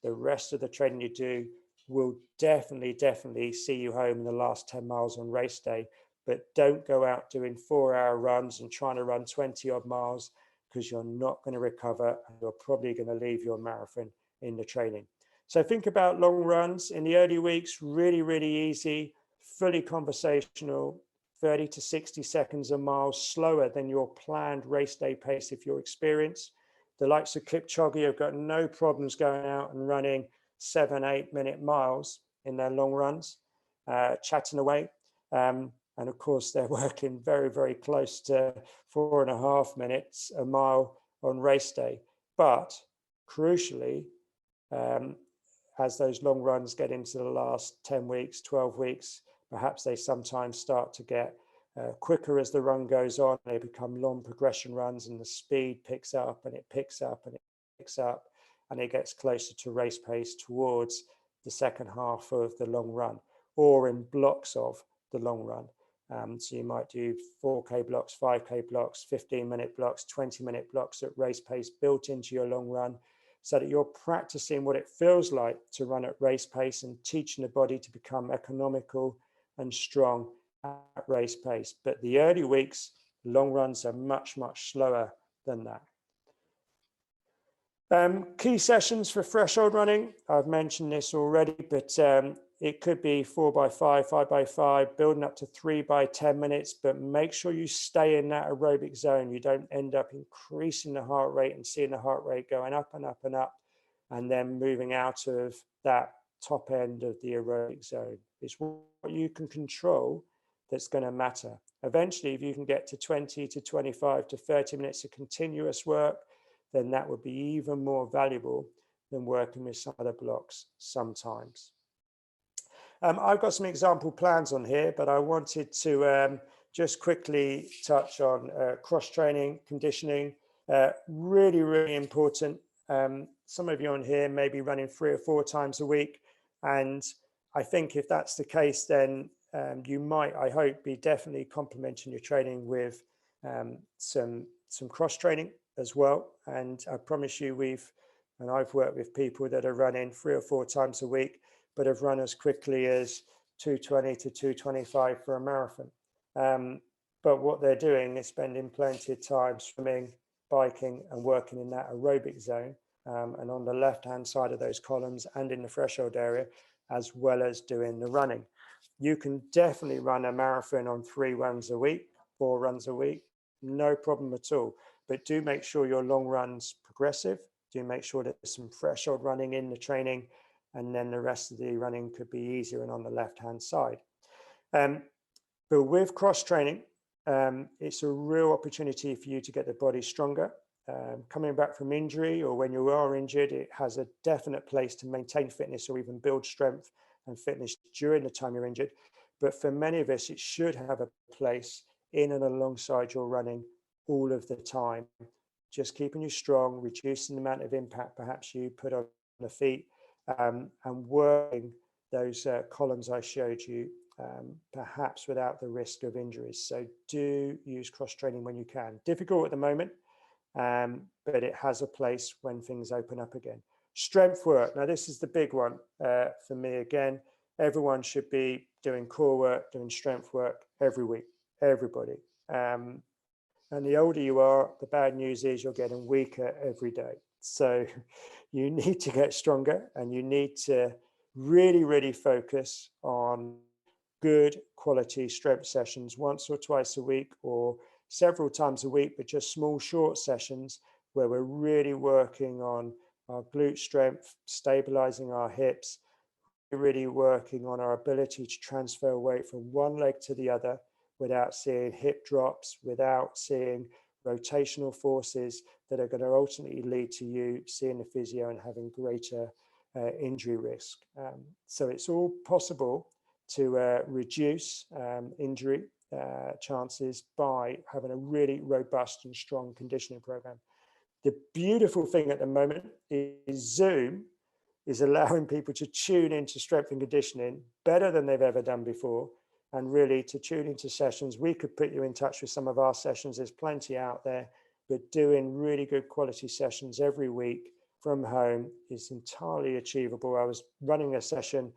The rest of the training you do will definitely see you home in the last 10 miles on race day. But don't go out doing 4-hour runs and trying to run 20 odd miles, because you're not going to recover and you're probably going to leave your marathon in the training. So think about long runs in the early weeks, really easy, fully conversational, 30 to 60 seconds a mile, slower than your planned race day pace if you're experienced. The likes of Kipchoge have got no problems going out and running 7-8 minute miles in their long runs, chatting away. And of course, they're working very close to 4.5 minutes a mile on race day. But crucially, as those long runs get into the last 10 weeks, 12 weeks, perhaps they sometimes start to get quicker as the run goes on. They become long progression runs, and the speed picks up and it picks up and it picks up, and it gets closer to race pace towards the second half of the long run, or in blocks of the long run. So you might do 4K blocks, 5K blocks, 15-minute blocks, 20-minute blocks at race pace built into your long run, so that you're practicing what it feels like to run at race pace and teaching the body to become economical and strong at race pace. But the early weeks, long runs are much slower than that. Key sessions for threshold running. I've mentioned this already, but it could be 4x5, 5x5, building up to 3x10 minutes, but make sure you stay in that aerobic zone. You don't end up increasing the heart rate and seeing the heart rate going up and up and up, and then moving out of that top end of the aerobic zone. It's what you can control that's going to matter. Eventually, if you can get to 20 to 25 to 30 minutes of continuous work, then that would be even more valuable than working with some other blocks sometimes. I've got some example plans on here, but I wanted to just quickly touch on cross-training, conditioning, really important. Some of you on here may be running 3 or 4 times a week, and I think if that's the case, then you might, I hope, be definitely complementing your training with some cross-training as well. And I promise you, I've worked with people that are running 3 or 4 times a week, but have run as quickly as 2:20 to 2:25 for a marathon. But what they're doing is spending plenty of time swimming, biking, and working in that aerobic zone, and on the left-hand side of those columns and in the threshold area, as well as doing the running. You can definitely run a marathon on 3 runs a week, 4 runs a week, no problem at all. But do make sure your long run's progressive. Do make sure there's some threshold running in the training, and then the rest of the running could be easier and on the left-hand side. But with cross-training, it's a real opportunity for you to get the body stronger. Coming back from injury, or when you are injured, it has a definite place to maintain fitness or even build strength and fitness during the time you're injured. But for many of us, it should have a place in and alongside your running all of the time, just keeping you strong, reducing the amount of impact perhaps you put on the feet, and working those columns I showed you, perhaps without the risk of injuries. So do use cross-training when you can. Difficult at the moment, but it has a place when things open up again. Strength work. Now, this is the big one for me again. Everyone should be doing core work, doing strength work every week, everybody. And the older you are, the bad news is you're getting weaker every day. So you need to get stronger, and you need to really focus on good quality strength sessions once or twice a week, or several times a week, but just small short sessions where we're really working on our glute strength, stabilizing our hips, really working on our ability to transfer weight from one leg to the other without seeing hip drops, without seeing rotational forces that are going to ultimately lead to you seeing the physio and having greater injury risk. So it's all possible to reduce injury chances by having a really robust and strong conditioning program. The beautiful thing at the moment is Zoom is allowing people to tune into strength and conditioning better than they've ever done before, and really to tune into sessions. We could put you in touch with some of our sessions. There's plenty out there, but doing really good quality sessions every week from home is entirely achievable. I was running a session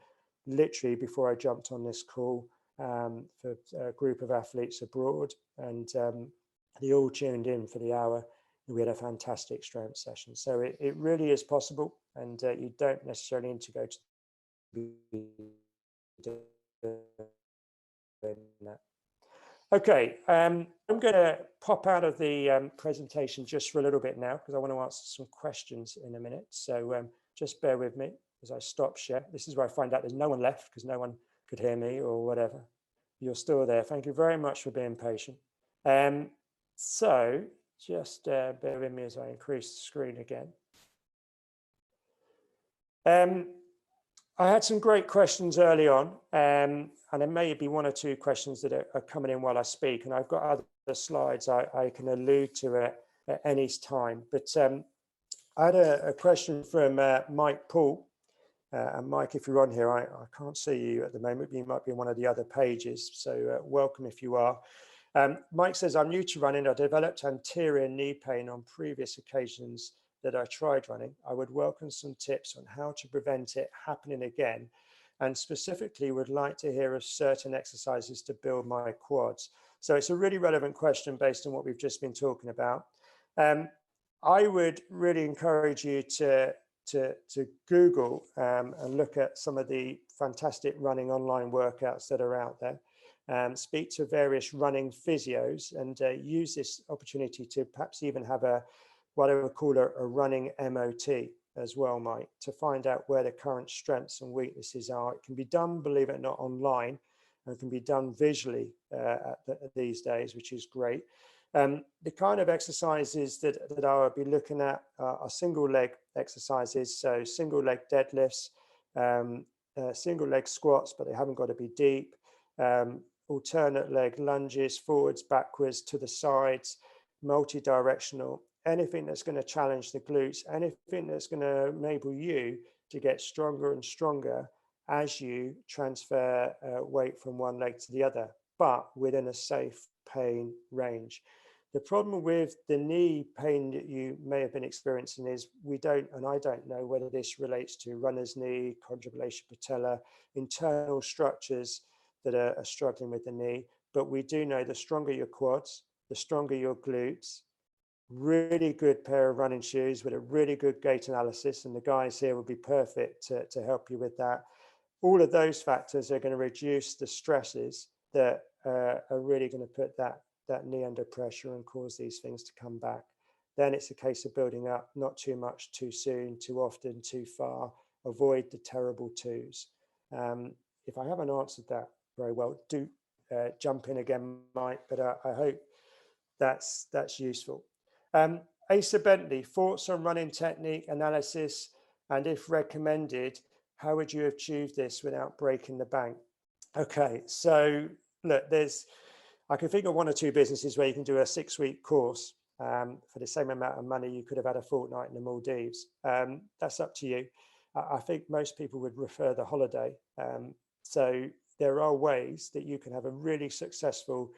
literally before I jumped on this call for a group of athletes abroad, and they all tuned in for the hour. We had a fantastic strength session. So it really is possible, and you don't necessarily need to go to that. Okay, I'm going to pop out of the presentation just for a little bit now, because I want to answer some questions in a minute. So just bear with me as I stop share. This is where I find out there's no one left because no one could hear me or whatever. You're still there. Thank you very much for being patient. So just bear with me as I increase the screen again. I had some great questions early on, and there may be one or two questions that are coming in while I speak, and I've got other slides I can allude to at any time. But I had a question from Mike Paul. And Mike, if you're on here, I can't see you at the moment, but you might be on one of the other pages. So welcome if you are. Mike says, I'm new to running. I developed anterior knee pain on previous occasions that I tried running. I would welcome some tips on how to prevent it happening again, and specifically would like to hear of certain exercises to build my quads. So it's a really relevant question based on what we've just been talking about. I would really encourage you to Google and look at some of the fantastic running online workouts that are out there. Speak to various running physios, and use this opportunity to perhaps even have what I would call a running MOT as well, Mike, to find out where the current strengths and weaknesses are. It can be done, believe it or not, online, and it can be done visually these days, which is great. The kind of exercises that I would be looking at are single leg exercises, so single leg deadlifts, single leg squats, but they haven't got to be deep, alternate leg lunges, forwards, backwards, to the sides, multi-directional, anything that's going to challenge the glutes, anything that's going to enable you to get stronger and stronger as you transfer weight from one leg to the other, but within a safe pain range. The problem with the knee pain that you may have been experiencing is I don't know whether this relates to runner's knee, chondrobalacia patella, internal structures that are struggling with the knee, but we do know the stronger your quads, the stronger your glutes, really good pair of running shoes with a really good gait analysis, and the guys here will be perfect to help you with that. All of those factors are going to reduce the stresses that are really going to put that knee under pressure and cause these things to come back. Then it's a case of building up, not too much, too soon, too often, too far. Avoid the terrible twos. If I haven't answered that very well, do jump in again, Mike, but I hope that's useful. Asa Bentley, thoughts on running technique analysis, and if recommended, how would you achieve this without breaking the bank? Okay, so look, I can think of one or two businesses where you can do a 6-week course for the same amount of money you could have had a fortnight in the Maldives. That's up to you. I think most people would prefer the holiday. So there are ways that you can have a really successful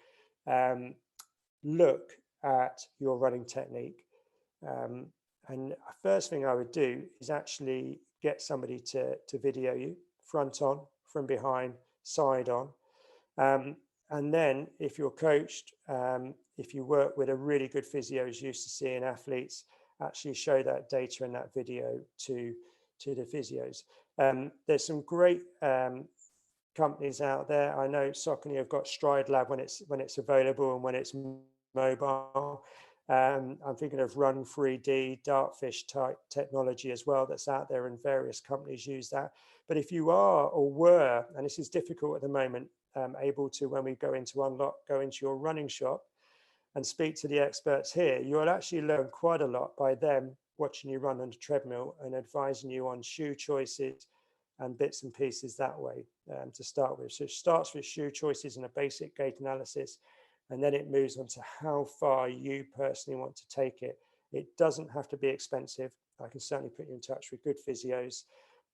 look at your running technique. And the first thing I would do is actually get somebody to video you front on, from behind, side on. And then if you're coached, if you work with a really good physio who's used to seeing athletes, actually show that data in that video to the physios. There's some great companies out there. I know Saucony have got Stride Lab when it's available and when it's mobile. I'm thinking of Run 3D, Dartfish type technology as well that's out there, and various companies use that. But if you are or were, and this is difficult at the moment, able to, when we go into Unlock, go into your running shop and speak to the experts here, you'll actually learn quite a lot by them watching you run on the treadmill and advising you on shoe choices and bits and pieces that way to start with. So it starts with shoe choices and a basic gait analysis, and then it moves on to how far you personally want to take it. It doesn't have to be expensive. I can certainly put you in touch with good physios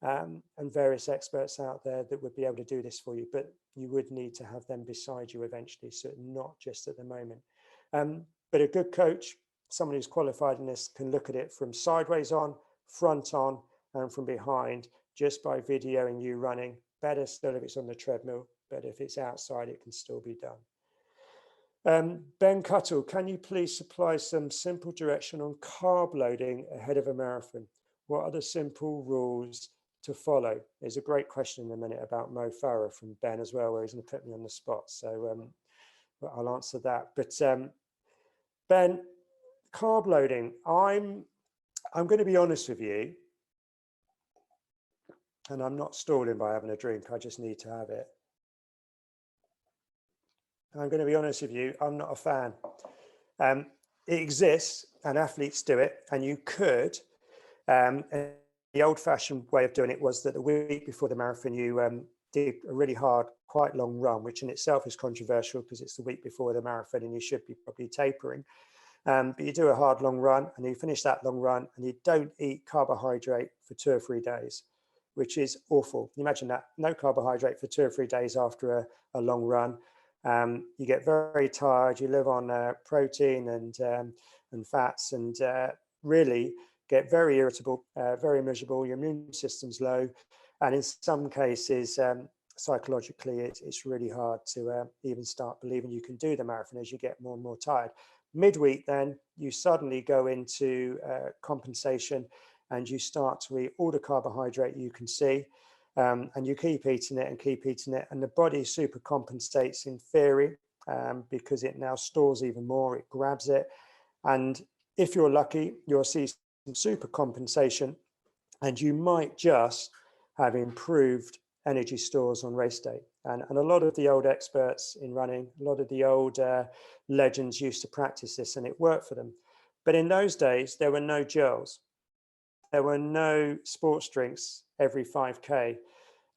and various experts out there that would be able to do this for you, but you would need to have them beside you eventually, so not just at the moment. But a good coach, someone who's qualified in this, can look at it from sideways on, front on, and from behind, just by videoing you running. Better still if it's on the treadmill, but if it's outside, it can still be done. Ben Cuttle, can you please supply some simple direction on carb loading ahead of a marathon? What are the simple rules to follow? There's a great question in a minute about Mo Farah from Ben as well, where he's going to put me on the spot. So I'll answer that. But Ben, carb loading, I'm going to be honest with you, and I'm not stalling by having a drink. I just need to have it. I'm going to be honest with you, I'm not a fan. It exists and athletes do it, and you could. And the old-fashioned way of doing it was that the week before the marathon, you did a really hard, quite long run, which in itself is controversial because it's the week before the marathon and you should be probably tapering. But you do a hard, long run, and you finish that long run and you don't eat carbohydrate for 2 or 3 days, which is awful. Imagine that, no carbohydrate for 2 or 3 days after a long run. You get very tired, you live on protein and fats, and really get very irritable, very miserable, your immune system's low, and in some cases, psychologically, it's really hard to even start believing you can do the marathon as you get more and more tired. Midweek, then, you suddenly go into compensation and you start to eat all the carbohydrate you can see. And you keep eating it and keep eating it, and the body super compensates in theory because it now stores even more, it grabs it. And if you're lucky, you'll see some super compensation, and you might just have improved energy stores on race day. And a lot of the old experts in running, a lot of the old legends used to practice this, and it worked for them. But in those days, there were no gels. There were no sports drinks every 5K,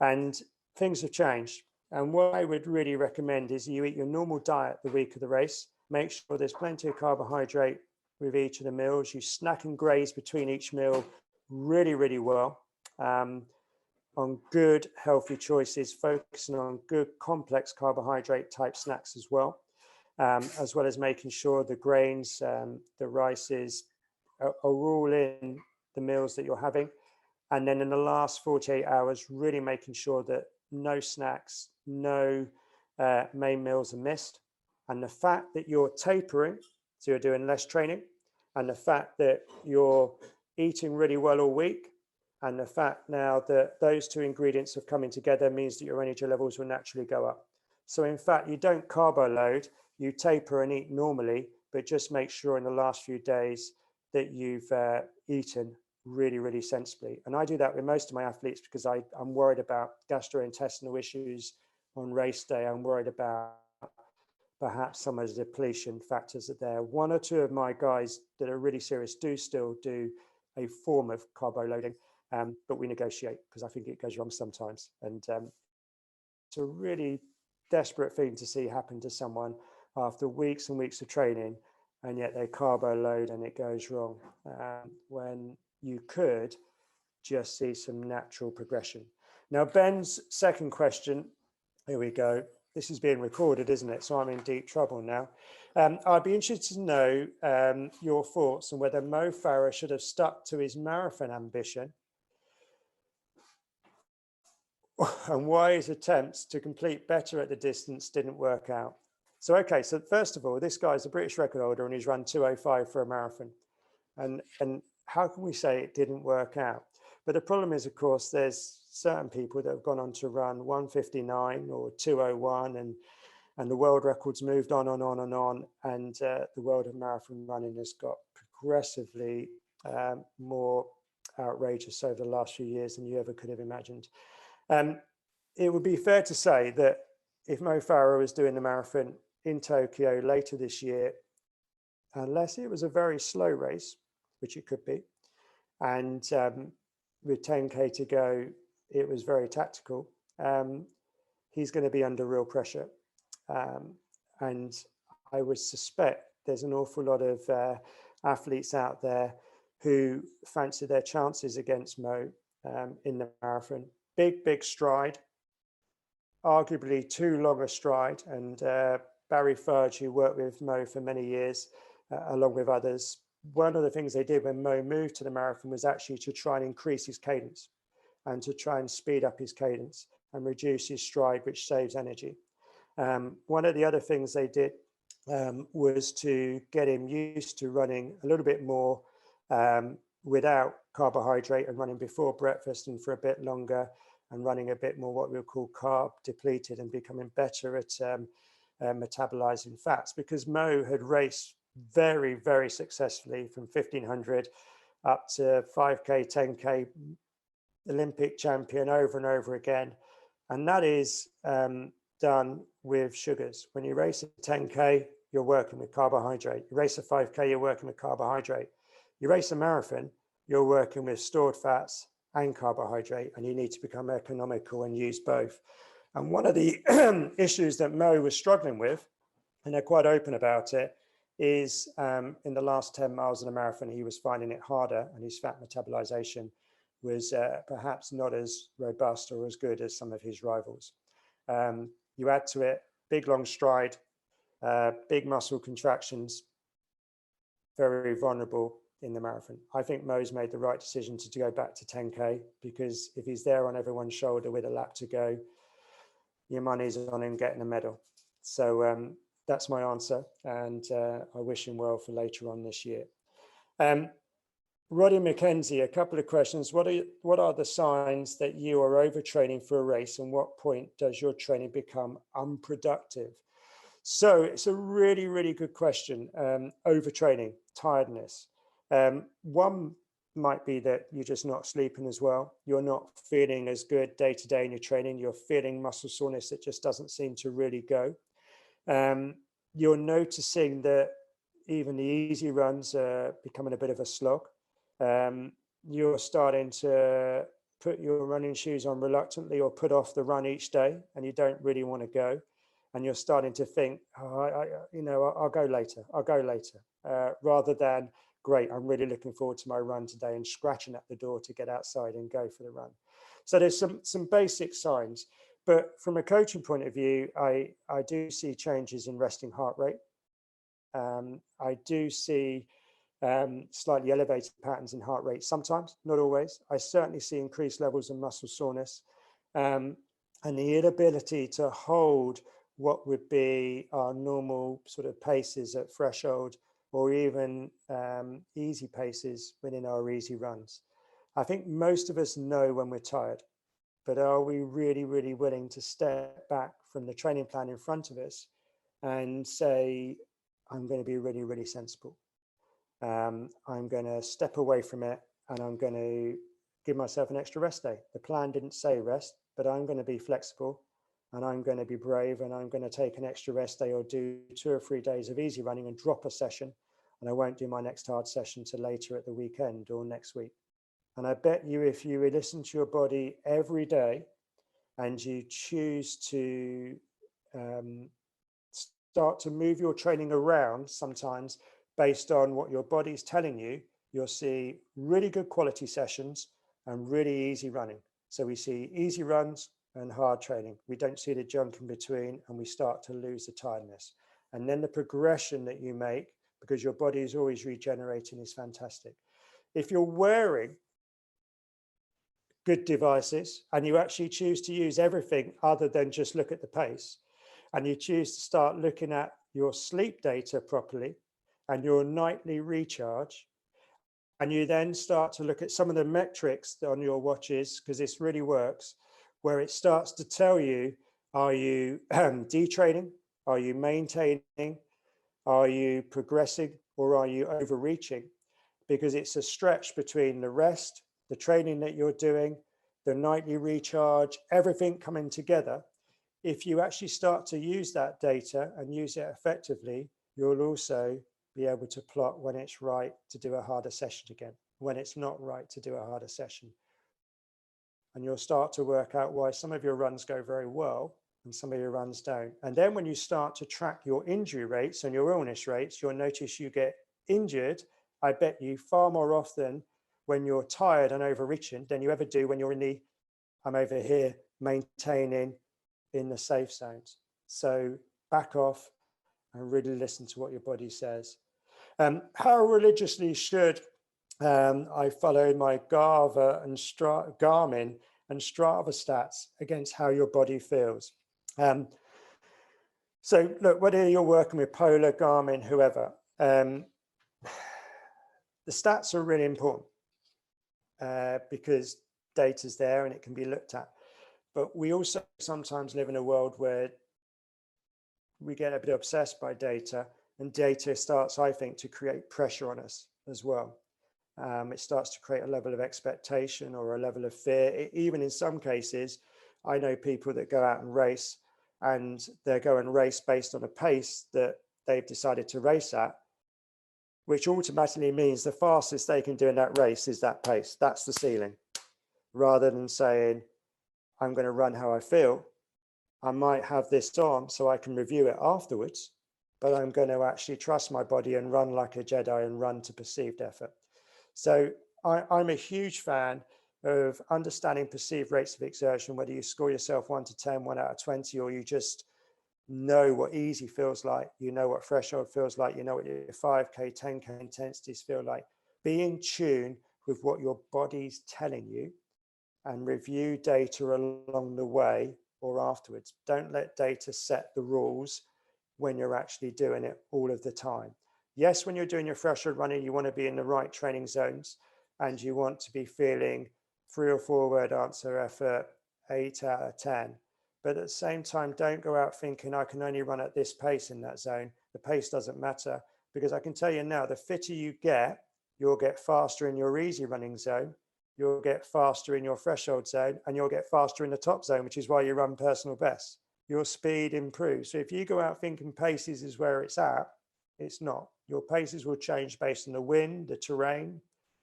and things have changed. And what I would really recommend is you eat your normal diet the week of the race. Make sure there's plenty of carbohydrate with each of the meals. You snack and graze between each meal really, really well on good, healthy choices, focusing on good, complex carbohydrate type snacks as well as making sure the grains, the rices are all in the meals that you're having. And then in the last 48 hours, really making sure that no snacks, no main meals are missed. And the fact that you're tapering, so you're doing less training, and the fact that you're eating really well all week, and the fact now that those two ingredients have coming together means that your energy levels will naturally go up. So in fact, you don't carbo load, you taper and eat normally, but just make sure in the last few days that you've eaten really, really sensibly. And I do that with most of my athletes because I'm worried about gastrointestinal issues on race day. I'm worried about perhaps some of the depletion factors that there. 1 or 2 of my guys that are really serious do still do a form of carbo loading, but we negotiate because I think it goes wrong sometimes. And it's a really desperate thing to see happen to someone after weeks and weeks of training, and yet they carbo load and it goes wrong, when you could just see some natural progression. Now, Ben's second question, here we go. This is being recorded, isn't it? So I'm in deep trouble now. I'd be interested to know your thoughts on whether Mo Farah should have stuck to his marathon ambition and why his attempts to complete better at the distance didn't work out. So, okay, so first of all, this guy's a British record holder and he's run 2:05 for a marathon. And how can we say it didn't work out? But the problem is, of course, there's certain people that have gone on to run 1:59 or 2:01, and the world records moved on and on and on. And the world of marathon running has got progressively more outrageous over the last few years than you ever could have imagined. It would be fair to say that if Mo Farah was doing the marathon in Tokyo later this year, unless it was a very slow race, which it could be, and with 10K to go, it was very tactical, he's going to be under real pressure. And I would suspect there's an awful lot of athletes out there who fancy their chances against Mo, in the marathon. Big stride, arguably too long a stride. And Barry Fudge, who worked with Mo for many years, along with others, one of the things they did when Mo moved to the marathon was actually to try and increase his cadence and to try and speed up his cadence and reduce his stride, which saves energy. One of the other things they did was to get him used to running a little bit more without carbohydrate and running before breakfast and for a bit longer and running a bit more what we'll call carb depleted and becoming better at metabolizing fats, because Mo had raced very successfully from 1500 up to 5K, 10K, Olympic champion over and over again. And that is done with sugars. When you race a 10K, you're working with carbohydrate. You race a 5K, you're working with carbohydrate. You race a marathon, you're working with stored fats and carbohydrate, and you need to become economical and use both. And one of the issues that Mo was struggling with, and they're quite open about it, is in the last 10 miles of the marathon, he was finding it harder, and his fat metabolization was perhaps not as robust or as good as some of his rivals. You add to it big long stride, big muscle contractions, very vulnerable in the marathon. I think Mo's made the right decision to go back to 10K, because if he's there on everyone's shoulder with a lap to go, your money's on him getting a medal. So that's my answer, and I wish him well for later on this year. Roddy McKenzie, a couple of questions. What are the signs that you are overtraining for a race, and what point does your training become unproductive? So it's a really good question. Overtraining, tiredness. One might be that you're just not sleeping as well. You're not feeling as good day to day in your training. You're feeling muscle soreness that just doesn't seem to really go. You're noticing that even the easy runs are becoming a bit of a slog. You're starting to put your running shoes on reluctantly or put off the run each day, and you don't really want to go. And you're starting to think, I'll go later, rather than, great, I'm really looking forward to my run today, and scratching at the door to get outside and go for the run. So there's some basic signs. But from a coaching point of view, I do see changes in resting heart rate. I do see slightly elevated patterns in heart rate sometimes, not always. I certainly see increased levels of muscle soreness, and the inability to hold what would be our normal sort of paces at threshold, or even easy paces within our easy runs. I think most of us know when we're tired, but are we really willing to step back from the training plan in front of us and say, I'm going to be really sensible. I'm going to step away from it, and I'm going to give myself an extra rest day. The plan didn't say rest, but I'm going to be flexible, and I'm going to be brave, and I'm going to take an extra rest day or do 2 or 3 days of easy running and drop a session. And I won't do my next hard session till later at the weekend or next week. And I bet you, if you listen to your body every day and you choose to start to move your training around sometimes based on what your body's telling you, you'll see really good quality sessions and really easy running. So we see easy runs and hard training. We don't see the junk in between, and we start to lose the tiredness. And then the progression that you make, because your body is always regenerating, is fantastic. If you're wearing good devices and you actually choose to use everything other than just look at the pace, and you choose to start looking at your sleep data properly and your nightly recharge, and you then start to look at some of the metrics on your watches, because this really works, where it starts to tell you, are you detraining? Are you maintaining? Are you progressing, or are you overreaching? Because it's a stretch between the rest, the training that you're doing, the nightly recharge, everything coming together. If you actually start to use that data and use it effectively, you'll also be able to plot when it's right to do a harder session again, when it's not right to do a harder session. And you'll start to work out why some of your runs go very well and some of your runs don't. And then when you start to track your injury rates and your illness rates, you'll notice you get injured, I bet you, far more often when you're tired and overreaching than you ever do when you're in the, I'm over here maintaining in the safe zones. So back off and really listen to what your body says. How religiously should I follow my Garmin and Strava stats against how your body feels? So look, whether you're working with Polar, Garmin, whoever, the stats are really important because data's there and it can be looked at. But we also sometimes live in a world where we get a bit obsessed by data, and data starts, I think, to create pressure on us as well. It starts to create a level of expectation or a level of fear. Even in some cases, I know people that go out and race, and they go and race based on a pace that they've decided to race at, which automatically means the fastest they can do in that race is that pace. That's the ceiling. Rather than saying, I'm going to run how I feel, I might have this on so I can review it afterwards, but I'm going to actually trust my body and run like a Jedi and run to perceived effort. So I'm a huge fan of understanding perceived rates of exertion, whether you score yourself 1 to 10, 1 out of 20, or you just know what easy feels like, you know what threshold feels like, you know what your 5K, 10K intensities feel like. Be in tune with what your body's telling you and review data along the way or afterwards. Don't let data set the rules when you're actually doing it all of the time. Yes, when you're doing your threshold running, you want to be in the right training zones and you want to be feeling 3 or 4 word answer effort, 8 out of 10. But at the same time, don't go out thinking I can only run at this pace in that zone. The pace doesn't matter, because I can tell you now, the fitter you get, you'll get faster in your easy running zone, you'll get faster in your threshold zone, and you'll get faster in the top zone, which is why you run personal best. Your speed improves. So if you go out thinking paces is where it's at, it's not. Your paces will change based on the wind, the terrain,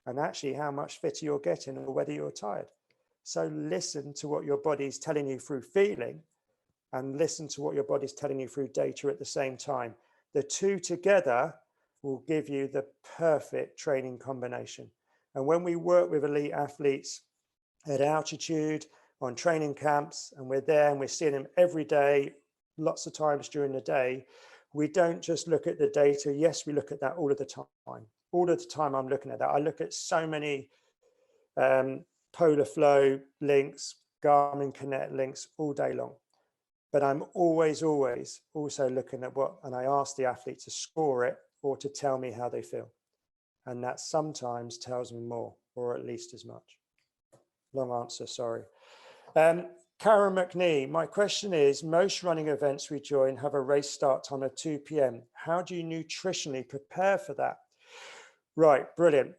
and actually how much fitter you're getting or whether you're tired. So listen to what your body's telling you through feeling, and listen to what your body's telling you through data at the same time. The two together will give you the perfect training combination. And when we work with elite athletes at altitude, on training camps, and we're there and we're seeing them every day, lots of times during the day, we don't just look at the data. Yes, we look at that all of the time. All of the time I'm looking at that. I look at so many Polar Flow links, Garmin Connect links all day long. But I'm always also looking at what, and I ask the athlete to score it or to tell me how they feel. And that sometimes tells me more, or at least as much. Long answer, sorry. Karen McNee, my question is, most running events we join have a race start time of 2 p.m. How do you nutritionally prepare for that? Right, brilliant.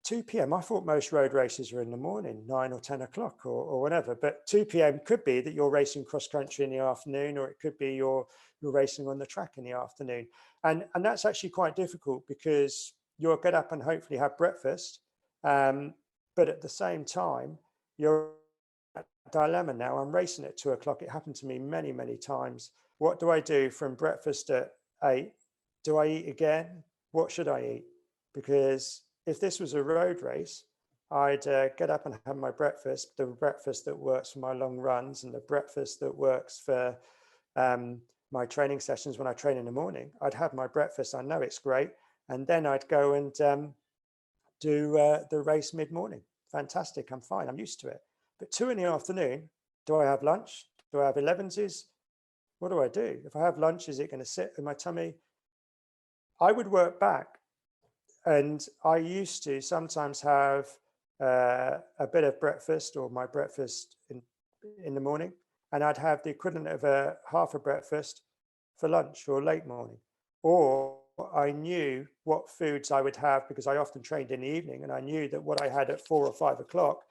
2 p.m. I thought most road races are in the morning, 9 or 10 o'clock or whatever, but 2 p.m. could be that you're racing cross country in the afternoon, or it could be you're racing on the track in the afternoon. And that's actually quite difficult, because you'll get up and hopefully have breakfast. But at the same time, you're at a dilemma now. I'm racing at 2 o'clock. It happened to me many, many times. What do I do from breakfast at 8? Do I eat again? What should I eat? Because if this was a road race, I'd get up and have my breakfast, the breakfast that works for my long runs and the breakfast that works for my training sessions when I train in the morning. I'd have my breakfast. I know it's great. And then I'd go and do the race mid-morning. Fantastic. I'm fine. I'm used to it. But 2 in the afternoon, do I have lunch? Do I have 11s? What do I do? If I have lunch, is it going to sit in my tummy? I would work back. And I used to sometimes have a bit of breakfast, or my breakfast in the morning, and I'd have the equivalent of half a breakfast for lunch or late morning. Or I knew what foods I would have, because I often trained in the evening, and I knew that what I had at 4 or 5 o'clock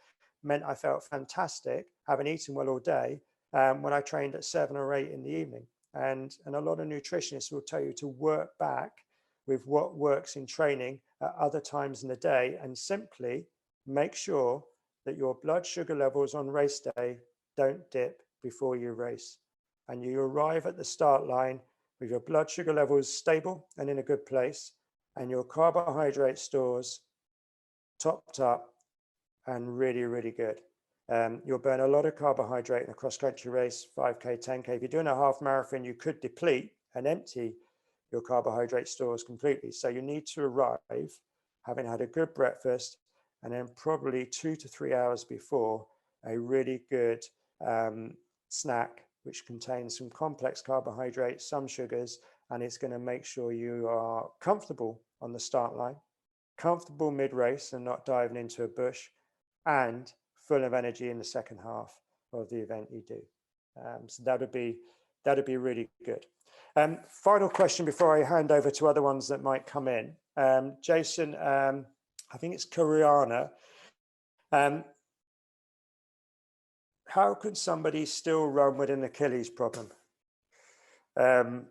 meant I felt fantastic, having eaten well all day, when I trained at 7 or 8 in the evening. And a lot of nutritionists will tell you to work back with what works in training at other times in the day, and simply make sure that your blood sugar levels on race day don't dip before you race, and you arrive at the start line with your blood sugar levels stable and in a good place, and your carbohydrate stores topped up, and really, really good. You'll burn a lot of carbohydrate in a cross-country race, 5K, 10K. If you're doing a half marathon, you could deplete and empty your carbohydrate stores completely. So you need to arrive having had a good breakfast, and then probably 2 to 3 hours before a really good snack, which contains some complex carbohydrates, some sugars, and it's going to make sure you are comfortable on the start line, comfortable mid-race and not diving into a bush, and full of energy in the second half of the event you do. So that'd be really good. Final question before I hand over to other ones that might come in. Jason, I think it's Koreana. How could somebody still run with an Achilles problem? I'm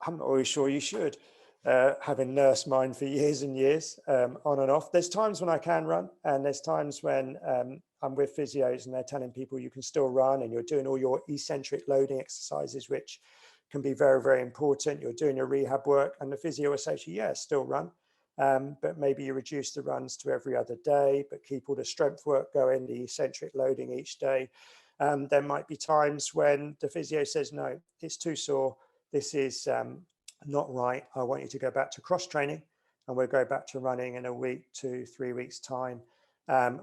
not always sure you should. Having nursed mine for years and years, on and off. There's times when I can run, and there's times when I'm with physios and they're telling people you can still run, and you're doing all your eccentric loading exercises, which can be very, very important. You're doing your rehab work, and the physio will say to you, yeah, still run, but maybe you reduce the runs to every other day, but keep all the strength work going, the eccentric loading each day. There might be times when the physio says, no, it's too sore. This is not right. I want you to go back to cross training, and we'll go back to running in a week, 2, 3 weeks time,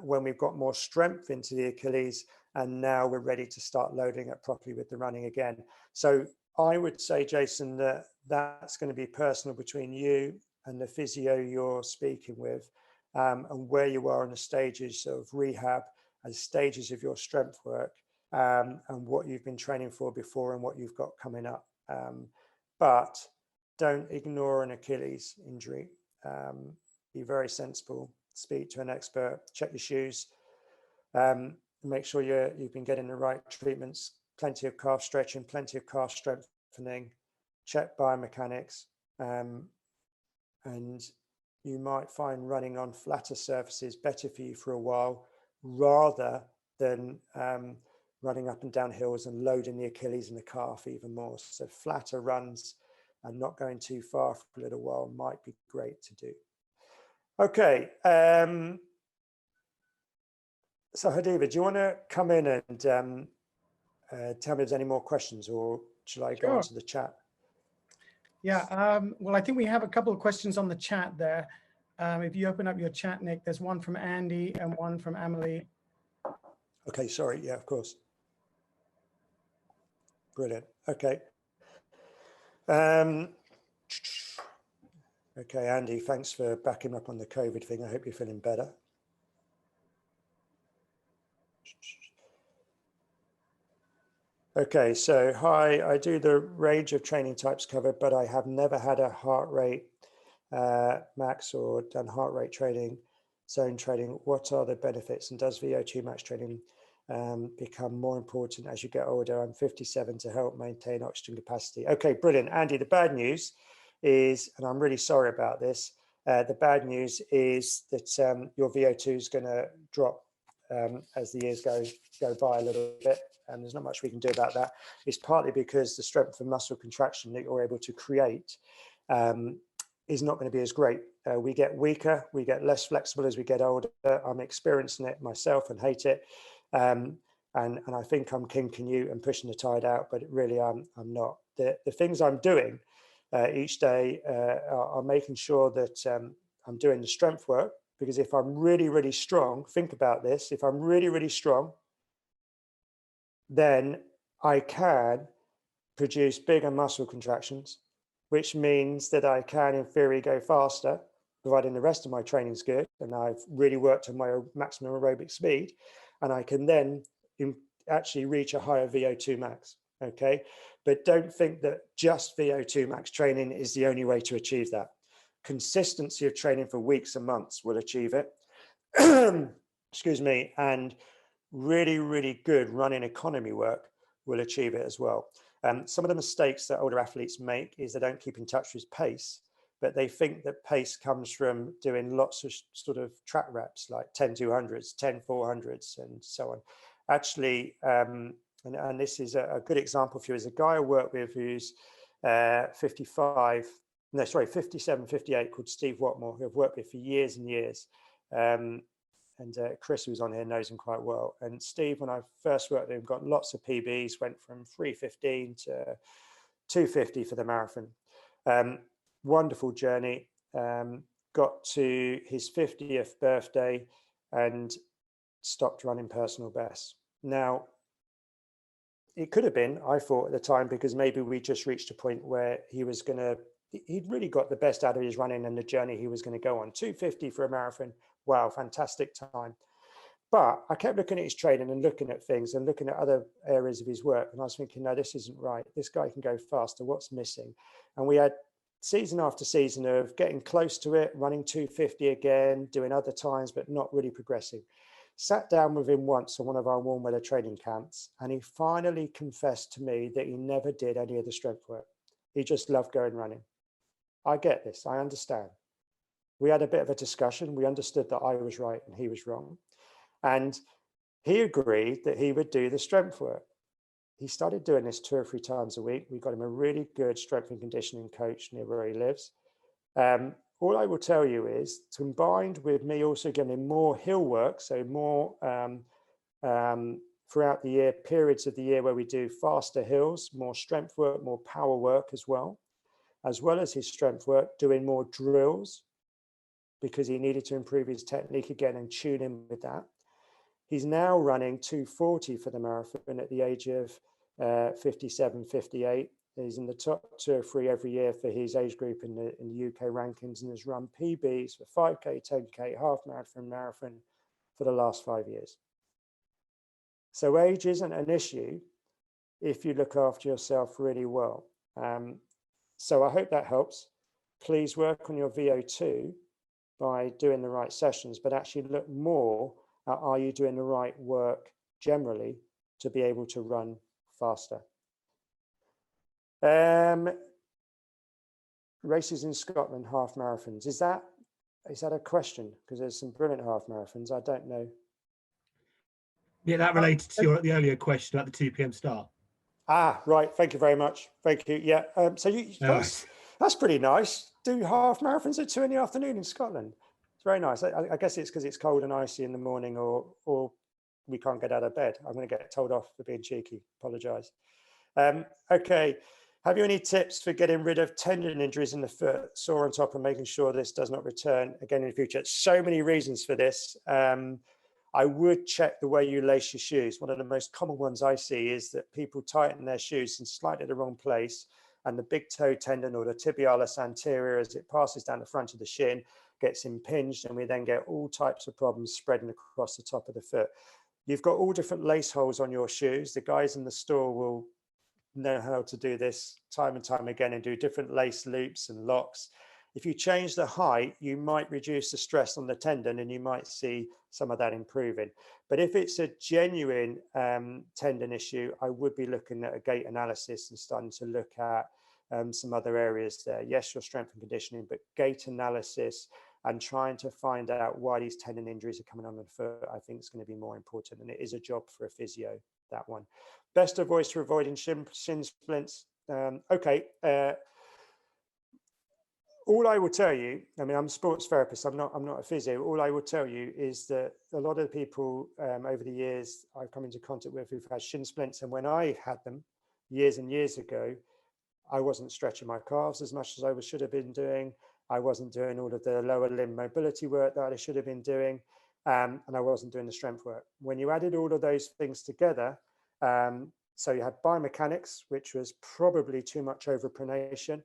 when we've got more strength into the Achilles, and now we're ready to start loading it properly with the running again. So I would say, Jason, that that's going to be personal between you and the physio you're speaking with, and where you are in the stages of rehab and stages of your strength work, and what you've been training for before and what you've got coming up. But don't ignore an Achilles injury. Be very sensible, speak to an expert, check your shoes, make sure you've been getting the right treatments, plenty of calf stretching, plenty of calf strengthening, check biomechanics, and you might find running on flatter surfaces better for you for a while, rather than running up and down hills and loading the Achilles and the calf even more. So flatter runs and not going too far for a little while might be great to do. Okay. So Hadiva, do you want to come in and tell me if there's any more questions, or should I go on to the chat? Yeah, well, I think we have a couple of questions on the chat there. If you open up your chat, Nick, there's one from Andy and one from Emily. Okay, sorry. Yeah, of course. Brilliant. Okay. Okay, Andy, thanks for backing up on the COVID thing. I hope you're feeling better. Okay, so hi, I do the range of training types covered, but I have never had a heart rate max or done heart rate training, zone training. What are the benefits, and does VO2 max training become more important as you get older? I'm 57 to help maintain oxygen capacity. Okay, brilliant. Andy, the bad news is, and I'm really sorry about this, the bad news is that your VO2 is going to drop as the years go by a little bit, and there's not much we can do about that. It's partly because the strength of muscle contraction that you're able to create is not going to be as great. We get weaker, we get less flexible as we get older. I'm experiencing it myself and hate it. And I think I'm King Canute and pushing the tide out, but really I'm not. The things I'm doing each day are making sure that I'm doing the strength work, because if I'm really, really strong, think about this, if I'm really, really strong, then I can produce bigger muscle contractions, which means that I can, in theory, go faster, providing the rest of my training's good, and I've really worked on my maximum aerobic speed, and I can then actually reach a higher VO2 max, okay? But don't think that just VO2 max training is the only way to achieve that. Consistency of training for weeks and months will achieve it. Excuse me, and really, really good running economy work will achieve it as well. Some of the mistakes that older athletes make is they don't keep in touch with pace, but they think that pace comes from doing lots of sort of track reps, like 10 200s, 10 400s, and so on. Actually, and this is a good example for you, is a guy I work with who's 57, 58, called Steve Watmore, who I've worked with for years and years. And Chris, who's on here, knows him quite well. And Steve, when I first worked with him, got lots of PBs, went from 3:15 to 2:50 for the marathon. Wonderful journey. Got to his 50th birthday and stopped running personal bests. Now, it could have been, I thought at the time, because maybe we just reached a point where he'd really got the best out of his running and the journey he was going to go on. 2:50 for a marathon. Wow, fantastic time. But I kept looking at his training and looking at things and looking at other areas of his work. And I was thinking, no, this isn't right. This guy can go faster. What's missing? And we had season after season of getting close to it, running 2:50 again, doing other times, but not really progressing. Sat down with him once on one of our warm weather training camps, and he finally confessed to me that he never did any of the strength work. He just loved going running. I get this. I understand. We had a bit of a discussion. We understood that I was right and he was wrong. And he agreed that he would do the strength work. He started doing this 2 or 3 times a week. We got him a really good strength and conditioning coach near where he lives. All I will tell you is, combined with me also giving him more hill work, so more throughout the year, periods of the year where we do faster hills, more strength work, more power work as well as his strength work, doing more drills, because he needed to improve his technique again and tune in with that. He's now running 2:40 for the marathon at the age of 57, 58. He's in the top 2 or 3 every year for his age group in the UK rankings, and has run PBs for 5K, 10K, half marathon for the last 5 years. So age isn't an issue if you look after yourself really well. So I hope that helps. Please work on your VO2 by doing the right sessions, but actually look more at, are you doing the right work generally to be able to run faster? Races in Scotland, half marathons. Is that a question? Because there's some brilliant half marathons. I don't know. Yeah, that related to the earlier question about the 2 p.m. start. Ah, right. Thank you very much. Thank you. Yeah. So that's pretty nice. Do half marathons at 2 in the afternoon in Scotland. It's very nice. I guess it's because it's cold and icy in the morning, or we can't get out of bed. I'm going to get told off for being cheeky. Apologise. Okay. Have you any tips for getting rid of tendon injuries in the foot, sore on top, and making sure this does not return again in the future? So many reasons for this. I would check the way you lace your shoes. One of the most common ones I see is that people tighten their shoes in slightly the wrong place, and the big toe tendon, or the tibialis anterior, as it passes down the front of the shin, gets impinged, and we then get all types of problems spreading across the top of the foot. You've got all different lace holes on your shoes. The guys in the store will know how to do this time and time again and do different lace loops and locks. If you change the height, you might reduce the stress on the tendon, and you might see some of that improving. But if it's a genuine tendon issue, I would be looking at a gait analysis and starting to look at some other areas there. Yes, your strength and conditioning, but gait analysis and trying to find out why these tendon injuries are coming on the foot, I think is going to be more important. And it is a job for a physio, that one. Best advice for avoiding shin splints. All I will tell you, I mean, I'm a sports therapist, I'm not a physio. All I will tell you is that a lot of people over the years I've come into contact with who've had shin splints, and when I had them years and years ago, I wasn't stretching my calves as much as I should have been doing. I wasn't doing all of the lower limb mobility work that I should have been doing, and I wasn't doing the strength work. When you added all of those things together, so you had biomechanics, which was probably too much overpronation,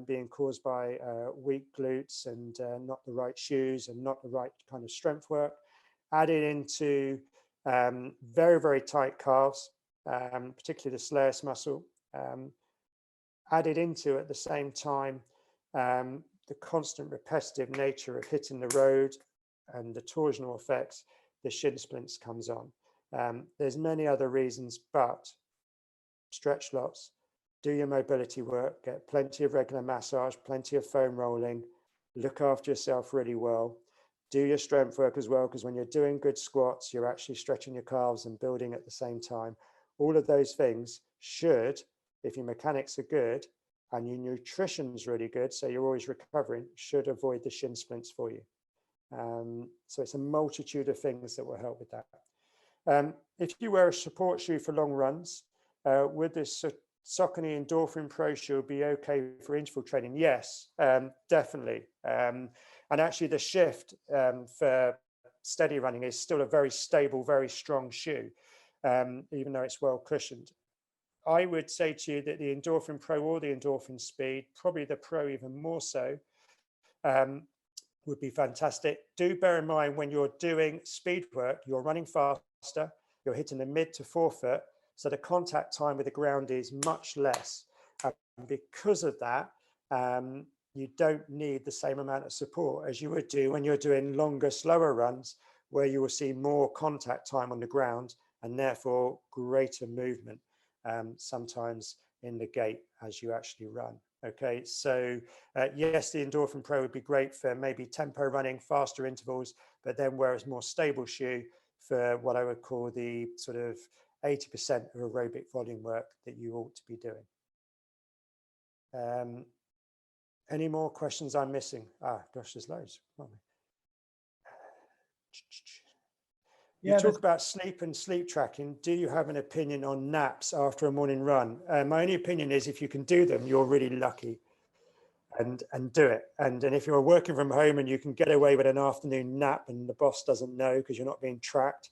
being caused by weak glutes and not the right shoes and not the right kind of strength work, added into very, very tight calves, particularly the soleus muscle, added into at the same time the constant repetitive nature of hitting the road and the torsional effects, the shin splints comes on. There's many other reasons, but stretch lots, do your mobility work, get plenty of regular massage, plenty of foam rolling, look after yourself really well, do your strength work as well, because when you're doing good squats, you're actually stretching your calves and building at the same time. All of those things should, if your mechanics are good and your nutrition's really good, so you're always recovering, should avoid the shin splints for you. So it's a multitude of things that will help with that. If you wear a support shoe for long runs, would this Saucony Endorphin Pro shoe be okay for interval training? Yes, definitely. And actually the Shift for steady running is still a very stable, very strong shoe, even though it's well cushioned. I would say to you that the Endorphin Pro or the Endorphin Speed, probably the Pro even more so, would be fantastic. Do bear in mind when you're doing speed work, you're running faster, you're hitting the mid to forefoot, so the contact time with the ground is much less. And because of that, you don't need the same amount of support as you would do when you're doing longer, slower runs, where you will see more contact time on the ground and therefore greater movement, sometimes in the gait as you actually run. Okay, so yes, the Endorphin Pro would be great for maybe tempo running, faster intervals, but then wear a more stable shoe for what I would call the sort of 80% of aerobic volume work that you ought to be doing. Any more questions I'm missing? Gosh, there's loads. You talk about sleep and sleep tracking. Do you have an opinion on naps after a morning run? My only opinion is if you can do them, you're really lucky, and do it. And if you're working from home and you can get away with an afternoon nap and the boss doesn't know because you're not being tracked,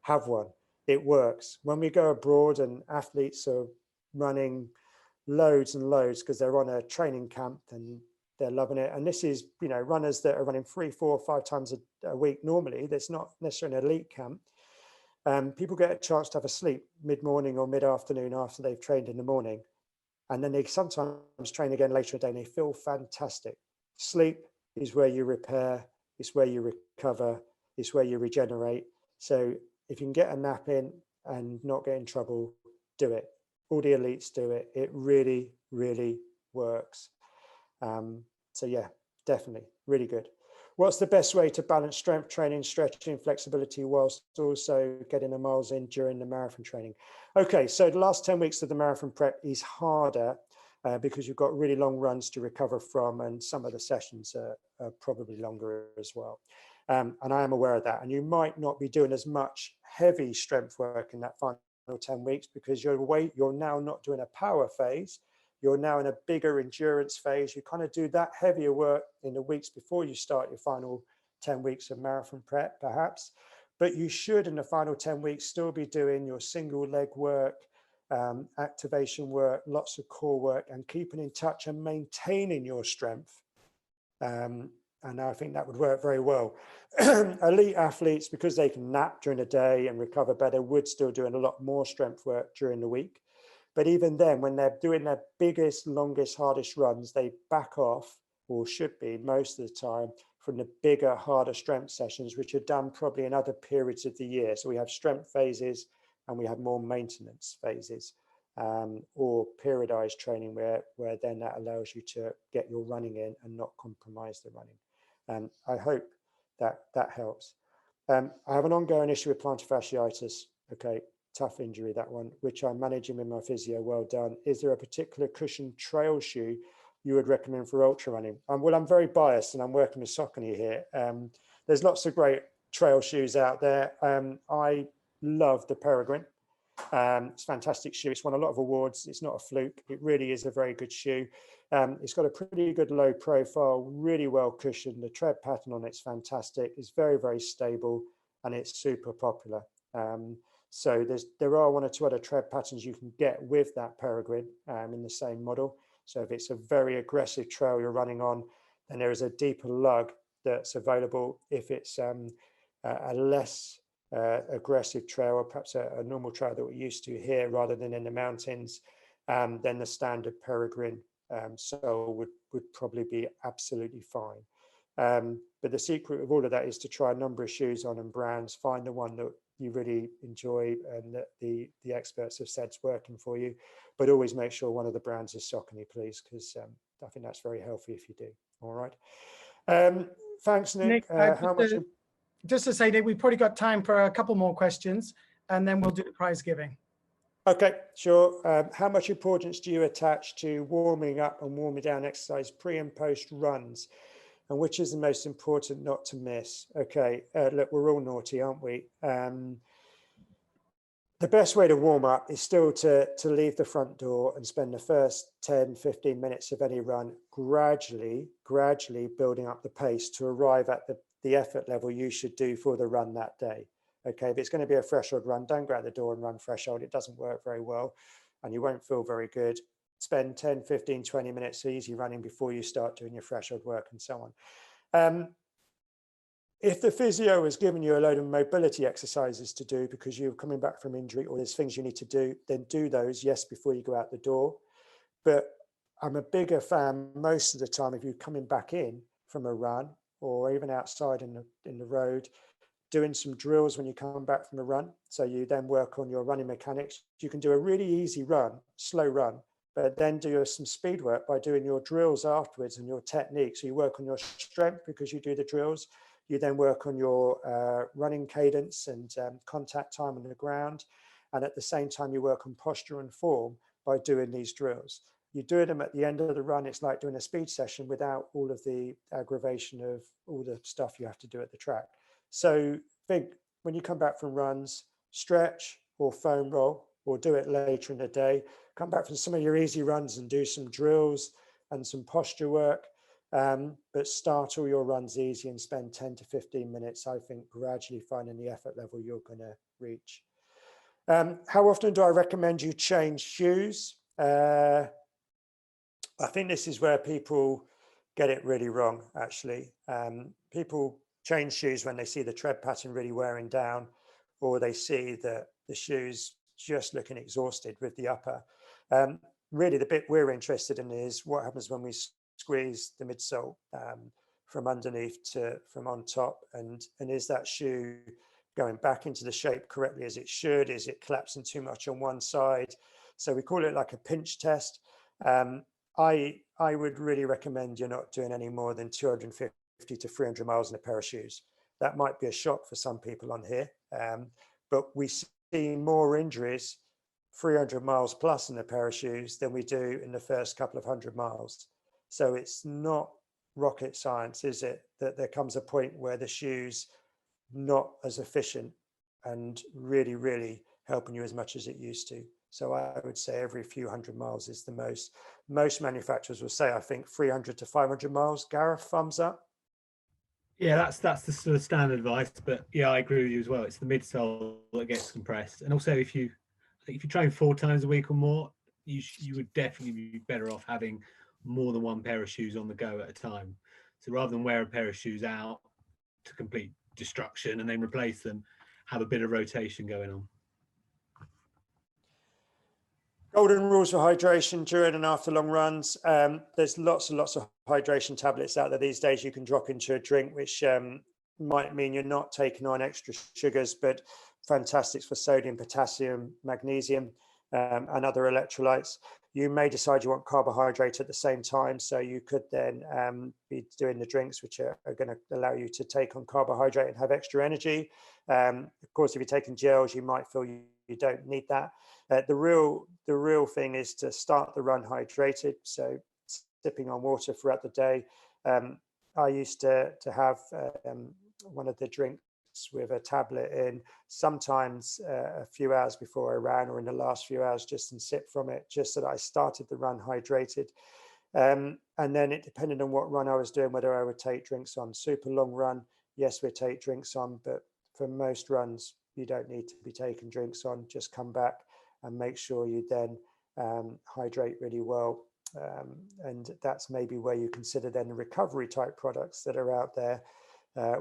have one. It works. When we go abroad and athletes are running loads and loads because they're on a training camp and they're loving it. And this is, you know, runners that are running 3, 4, 5 times a week normally. That's not necessarily an elite camp. People get a chance to have a sleep mid-morning or mid-afternoon after they've trained in the morning. And then they sometimes train again later in the day and they feel fantastic. Sleep is where you repair, it's where you recover, it's where you regenerate. So if you can get a nap in and not get in trouble, do it. All the elites do it. It really, really works. So yeah, definitely, really good. What's the best way to balance strength training, stretching, flexibility, whilst also getting the miles in during the marathon training? Okay, so the last 10 weeks of the marathon prep is harder because you've got really long runs to recover from, and some of the sessions are probably longer as well. And I am aware of that. And you might not be doing as much heavy strength work in that final 10 weeks because you're now not doing a power phase. You're now in a bigger endurance phase. You kind of do that heavier work in the weeks before you start your final 10 weeks of marathon prep, perhaps. But you should, in the final 10 weeks, still be doing your single leg work, activation work, lots of core work, and keeping in touch and maintaining your strength. And I think that would work very well. Elite athletes, because they can nap during the day and recover better, would still doing a lot more strength work during the week. But even then, when they're doing their biggest, longest, hardest runs, they back off, or should be most of the time, from the bigger, harder strength sessions, which are done probably in other periods of the year. So we have strength phases and we have more maintenance phases, or periodized training where then that allows you to get your running in and not compromise the running. I hope that helps. I have an ongoing issue with plantar fasciitis. Okay. Tough injury, that one, which I'm managing with my physio. Well done. Is there a particular cushioned trail shoe you would recommend for ultra running? Well, I'm very biased and I'm working with Saucony here. There's lots of great trail shoes out there. I love the Peregrine. It's a fantastic shoe. It's won a lot of awards. It's not a fluke. It really is a very good shoe. It's got a pretty good low profile, really well cushioned. The tread pattern on it's fantastic. It's very, very stable and it's super popular. So there are 1 or 2 other tread patterns you can get with that Peregrine in the same model. So if it's a very aggressive trail you're running on, then there is a deeper lug that's available. If it's a less aggressive trail, or perhaps a normal trail that we're used to here rather than in the mountains, then the standard Peregrine sole would probably be absolutely fine. But the secret of all of that is to try a number of shoes on and brands, find the one that you really enjoy and that the experts have said is working for you, but always make sure one of the brands is Saucony, please, because I think that's very healthy if you do. All right. Thanks, Nick. Just to say, Nick, we've probably got time for a couple more questions and then we'll do the prize giving. Okay, sure. How much importance do you attach to warming up and warming down exercise pre and post runs? and which is the most important not to miss. Okay, look, we're all naughty, aren't we? The best way to warm up is still to leave the front door and spend the first 10, 15 minutes of any run gradually building up the pace to arrive at the effort level you should do for the run that day. Okay, if it's going to be a threshold run, don't go out the door and run threshold. It doesn't work very well and you won't feel very good. Spend 10, 15, 20 minutes easy running before you start doing your threshold work and so on. If the physio has given you a load of mobility exercises to do because you're coming back from injury or there's things you need to do, then do those, yes, before you go out the door. But I'm a bigger fan most of the time if you're coming back in from a run or even outside in the road, doing some drills when you come back from a run. So you then work on your running mechanics. You can do a really easy run, slow run, but then do some speed work by doing your drills afterwards and your technique. So you work on your strength because you do the drills. You then work on your running cadence and contact time on the ground. And at the same time, you work on posture and form by doing these drills. You do them at the end of the run. It's like doing a speed session without all of the aggravation of all the stuff you have to do at the track. So when you come back from runs, stretch or foam roll, or do it later in the day. Come back from some of your easy runs and do some drills and some posture work. But start all your runs easy and spend 10 to 15 minutes, I think, gradually finding the effort level you're going to reach. How often do I recommend you change shoes? I think this is where people get it really wrong, actually. People change shoes when they see the tread pattern really wearing down, or they see the shoes just looking exhausted with the upper. Really, the bit we're interested in is what happens when we squeeze the midsole from underneath from on top, and is that shoe going back into the shape correctly as it should? Is it collapsing too much on one side? So we call it like a pinch test. I would really recommend you're not doing any more than 250 to 300 miles in a pair of shoes. That might be a shock for some people on here, but we see more injuries 300 miles plus in a pair of shoes than we do in the first couple of 100 miles. So it's not rocket science, is it, that there comes a point where the shoe's not as efficient and really, really helping you as much as it used to. So I would say every few 100 miles is the most. Most manufacturers will say, I think 300 to 500 miles. Gareth, thumbs up? Yeah, that's the sort of standard advice, but yeah, I agree with you as well. It's the midsole that gets compressed. And also I think if you train 4 times a week or more, you would definitely be better off having more than one pair of shoes on the go at a time. So rather than wear a pair of shoes out to complete destruction and then replace them, have a bit of rotation going on. Golden rules for hydration during and after long runs. There's lots and lots of hydration tablets out there these days you can drop into a drink, which might mean you're not taking on extra sugars, but fantastic for sodium, potassium, magnesium, and other electrolytes. You may decide you want carbohydrate at the same time, so you could then be doing the drinks which are going to allow you to take on carbohydrate and have extra energy. Of course, if you're taking gels, you might feel you don't need that. The real thing is to start the run hydrated, so sipping on water throughout the day. I used to have one of the drinks with a tablet in, sometimes a few hours before I ran, or in the last few hours, just and sip from it, just so that I started the run hydrated. And then it depended on what run I was doing, whether I would take drinks on. Super long run, yes, we take drinks on, but for most runs, you don't need to be taking drinks on. Just come back and make sure you then hydrate really well. And that's maybe where you consider then the recovery type products that are out there,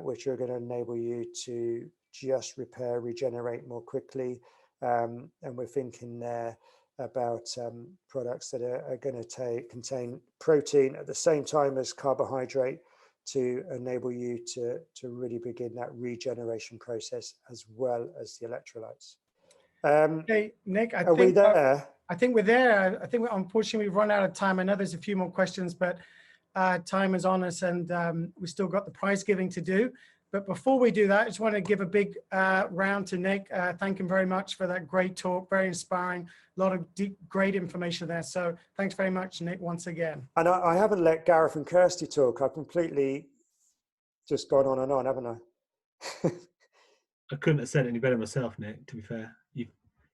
which are going to enable you to just repair, regenerate more quickly. And we're thinking there about products that are going to contain protein at the same time as carbohydrate to enable you to really begin that regeneration process as well as the electrolytes. Okay, Nick, I think we're there. I think unfortunately we've run out of time. I know there's a few more questions, but time is on us, and we still got the prize giving to do. But before we do that, I just want to give a big round to Nick. Thank him very much for that great talk, very inspiring, a lot of deep, great information there. So thanks very much, Nick, once again. And I haven't let Gareth and Kirsty talk. I completely just gone on, haven't I? I couldn't have said it any better myself, Nick, to be fair.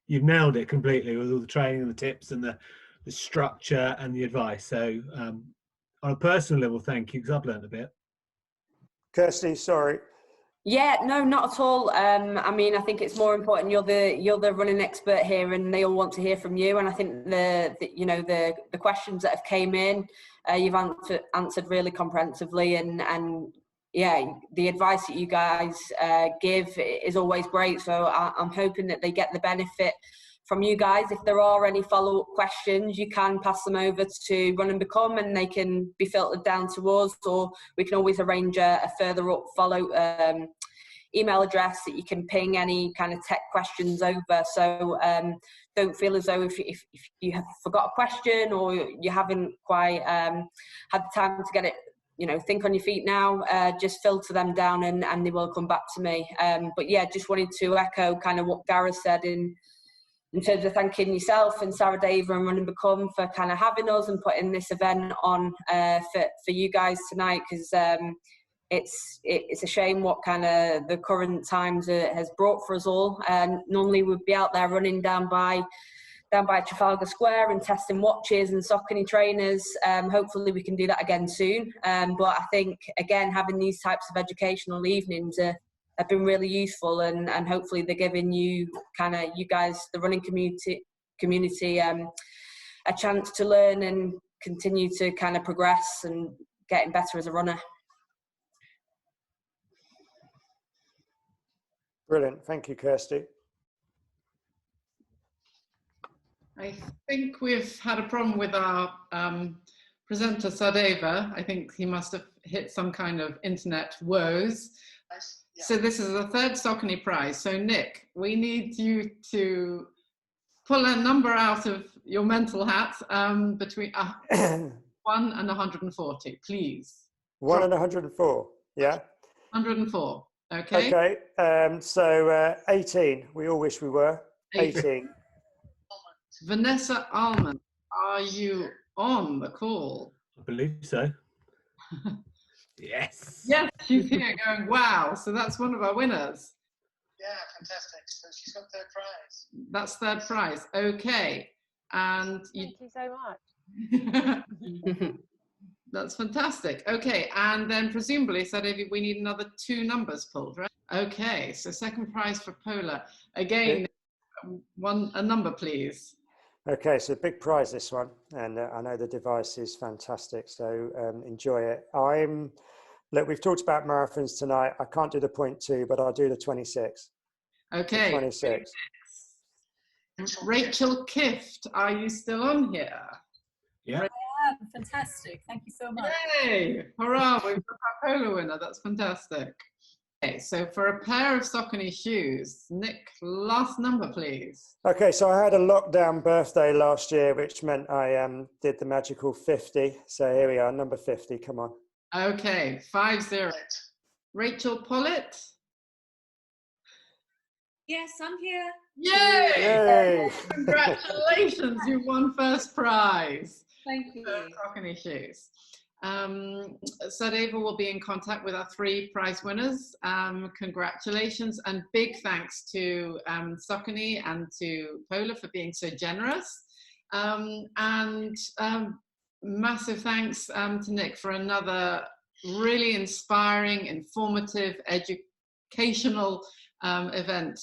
You've nailed it completely with all the training and the tips and the structure and the advice. So on a personal level, thank you, because I've learned a bit. Kirsty, sorry. Yeah, no, not at all. I mean, I think it's more important. You're the running expert here, and they all want to hear from you. And I think the questions that have came in, you've answered really comprehensively, and yeah, the advice that you guys give is always great. So I'm hoping that they get the benefit from you guys. If there are any follow-up questions, you can pass them over to Run and Become, and they can be filtered down to us, or we can always arrange a further up follow email address that you can ping any kind of tech questions over. So don't feel as though if you have forgot a question or you haven't quite had the time to get it, think on your feet now, just filter them down and they will come back to me. But yeah, just wanted to echo kind of what Gareth said in terms of thanking yourself and Sarah Dava and Run and Become for kind of having us and putting this event on for you guys tonight, because it's a shame what kind of the current times has brought for us all. Normally we'd be out there running down by Trafalgar Square and testing watches and Saucony trainers. Hopefully we can do that again soon. But I think, again, having these types of educational evenings have been really useful, and hopefully they're giving you guys, the running community a chance to learn and continue to kind of progress and getting better as a runner. Brilliant. Thank you, Kirsty. I think we've had a problem with our presenter, Sadeva. I think he must have hit some kind of internet woes. Yeah. So this is the third Saucony prize. So Nick, we need you to pull a number out of your mental hat between 1 and 140, please. 1 and 104, yeah? 104, okay. Okay, so 18, we all wish we were. 18. Vanessa Almond, are you on the call? I believe so. Yes. Yes, she's here going, wow. So that's one of our winners. Yeah, fantastic. So she's got third prize. That's third prize. Okay. And thank you so much. That's fantastic. Okay. And then presumably, Sadeva, we need another 2 numbers pulled, right? Okay. So second prize for Polar. Again, a number, please. Okay, so big prize this one, and I know the device is fantastic, so enjoy it. Look, we've talked about marathons tonight. I can't do the 0.2, but I'll do the 26. Okay. The 26. Rachel Kift, are you still on here? Yeah. I am. Fantastic. Thank you so much. Yay! Hurrah! We've got our Polar winner. That's fantastic. Okay, so for a pair of Saucony shoes, Nick, last number, please. Okay, so I had a lockdown birthday last year, which meant I did the magical 50. So here we are, number 50. Come on. Okay, 50. Rachel Pollitt. Yes, I'm here. Yay! Yay! Congratulations, you won first prize. Thank you. Saucony shoes. Sadeva will be in contact with our 3 prize winners. Congratulations, and big thanks to Saucony and to Polar for being so generous. And massive thanks to Nick for another really inspiring, informative, educational event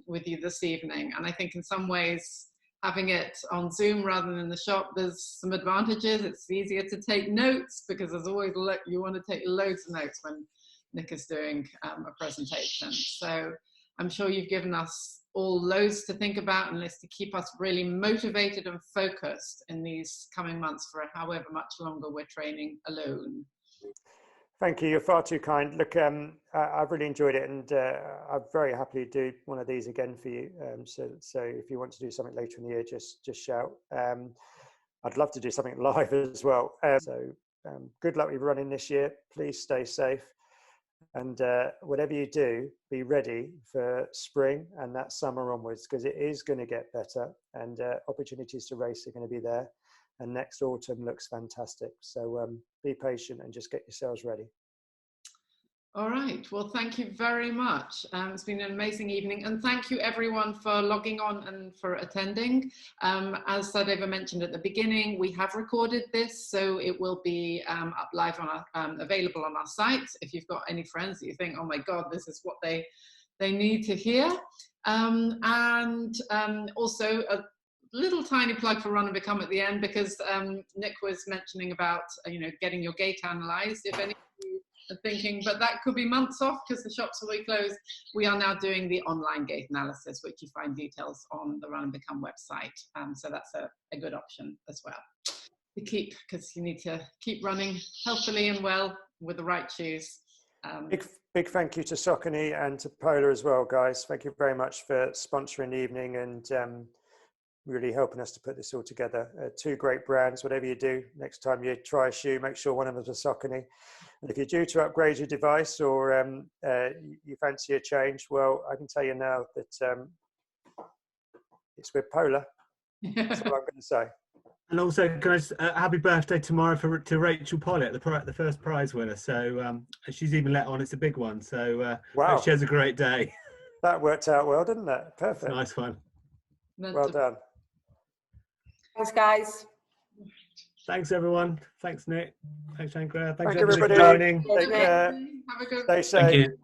with you this evening. And I think in some ways, having it on Zoom rather than in the shop, there's some advantages. It's easier to take notes because there's always, you want to take loads of notes when Nick is doing a presentation. So I'm sure you've given us all loads to think about and to keep us really motivated and focused in these coming months for however much longer we're training alone. Thank you. You're far too kind. Look, I've really enjoyed it, and I'd very happily do one of these again for you. So if you want to do something later in the year, just shout. I'd love to do something live as well. Good luck with running this year. Please stay safe, and whatever you do, be ready for spring and that summer onwards, because it is going to get better, and opportunities to race are going to be there. And next autumn looks fantastic. So be patient and just get yourselves ready. All right. Well, thank you very much. It's been an amazing evening. And thank you everyone for logging on and for attending. As Sadeva mentioned at the beginning, we have recorded this, so it will be up live on our, available on our site. If you've got any friends that you think, oh my God, this is what they need to hear. Also a little tiny plug for Run and Become at the end, because Nick was mentioning about, getting your gait analyzed. If any are thinking, but that could be months off because the shops will be closed. We are now doing the online gait analysis, which you find details on the Run and Become website. So that's a good option as well to keep, because you need to keep running healthily and well with the right shoes. Big thank you to Saucony and to Polar as well, guys. Thank you very much for sponsoring the evening and really helping us to put this all together. Two great brands. Whatever you do, next time you try a shoe, make sure one of them is a Saucony. And if you're due to upgrade your device or you fancy a change, well, I can tell you now that it's with Polar. That's what I'm going to say. And also, can I just, happy birthday tomorrow to Rachel Pollitt, the first prize winner. So she's even let on it's a big one. So wow, she has a great day. That worked out well, didn't it? Perfect. Nice one. Well done. Thanks, guys. Thanks, everyone. Thanks, Nick. Thanks, Shankar. Thanks, everybody for joining. Take care. Have a good Stay safe. Thank you.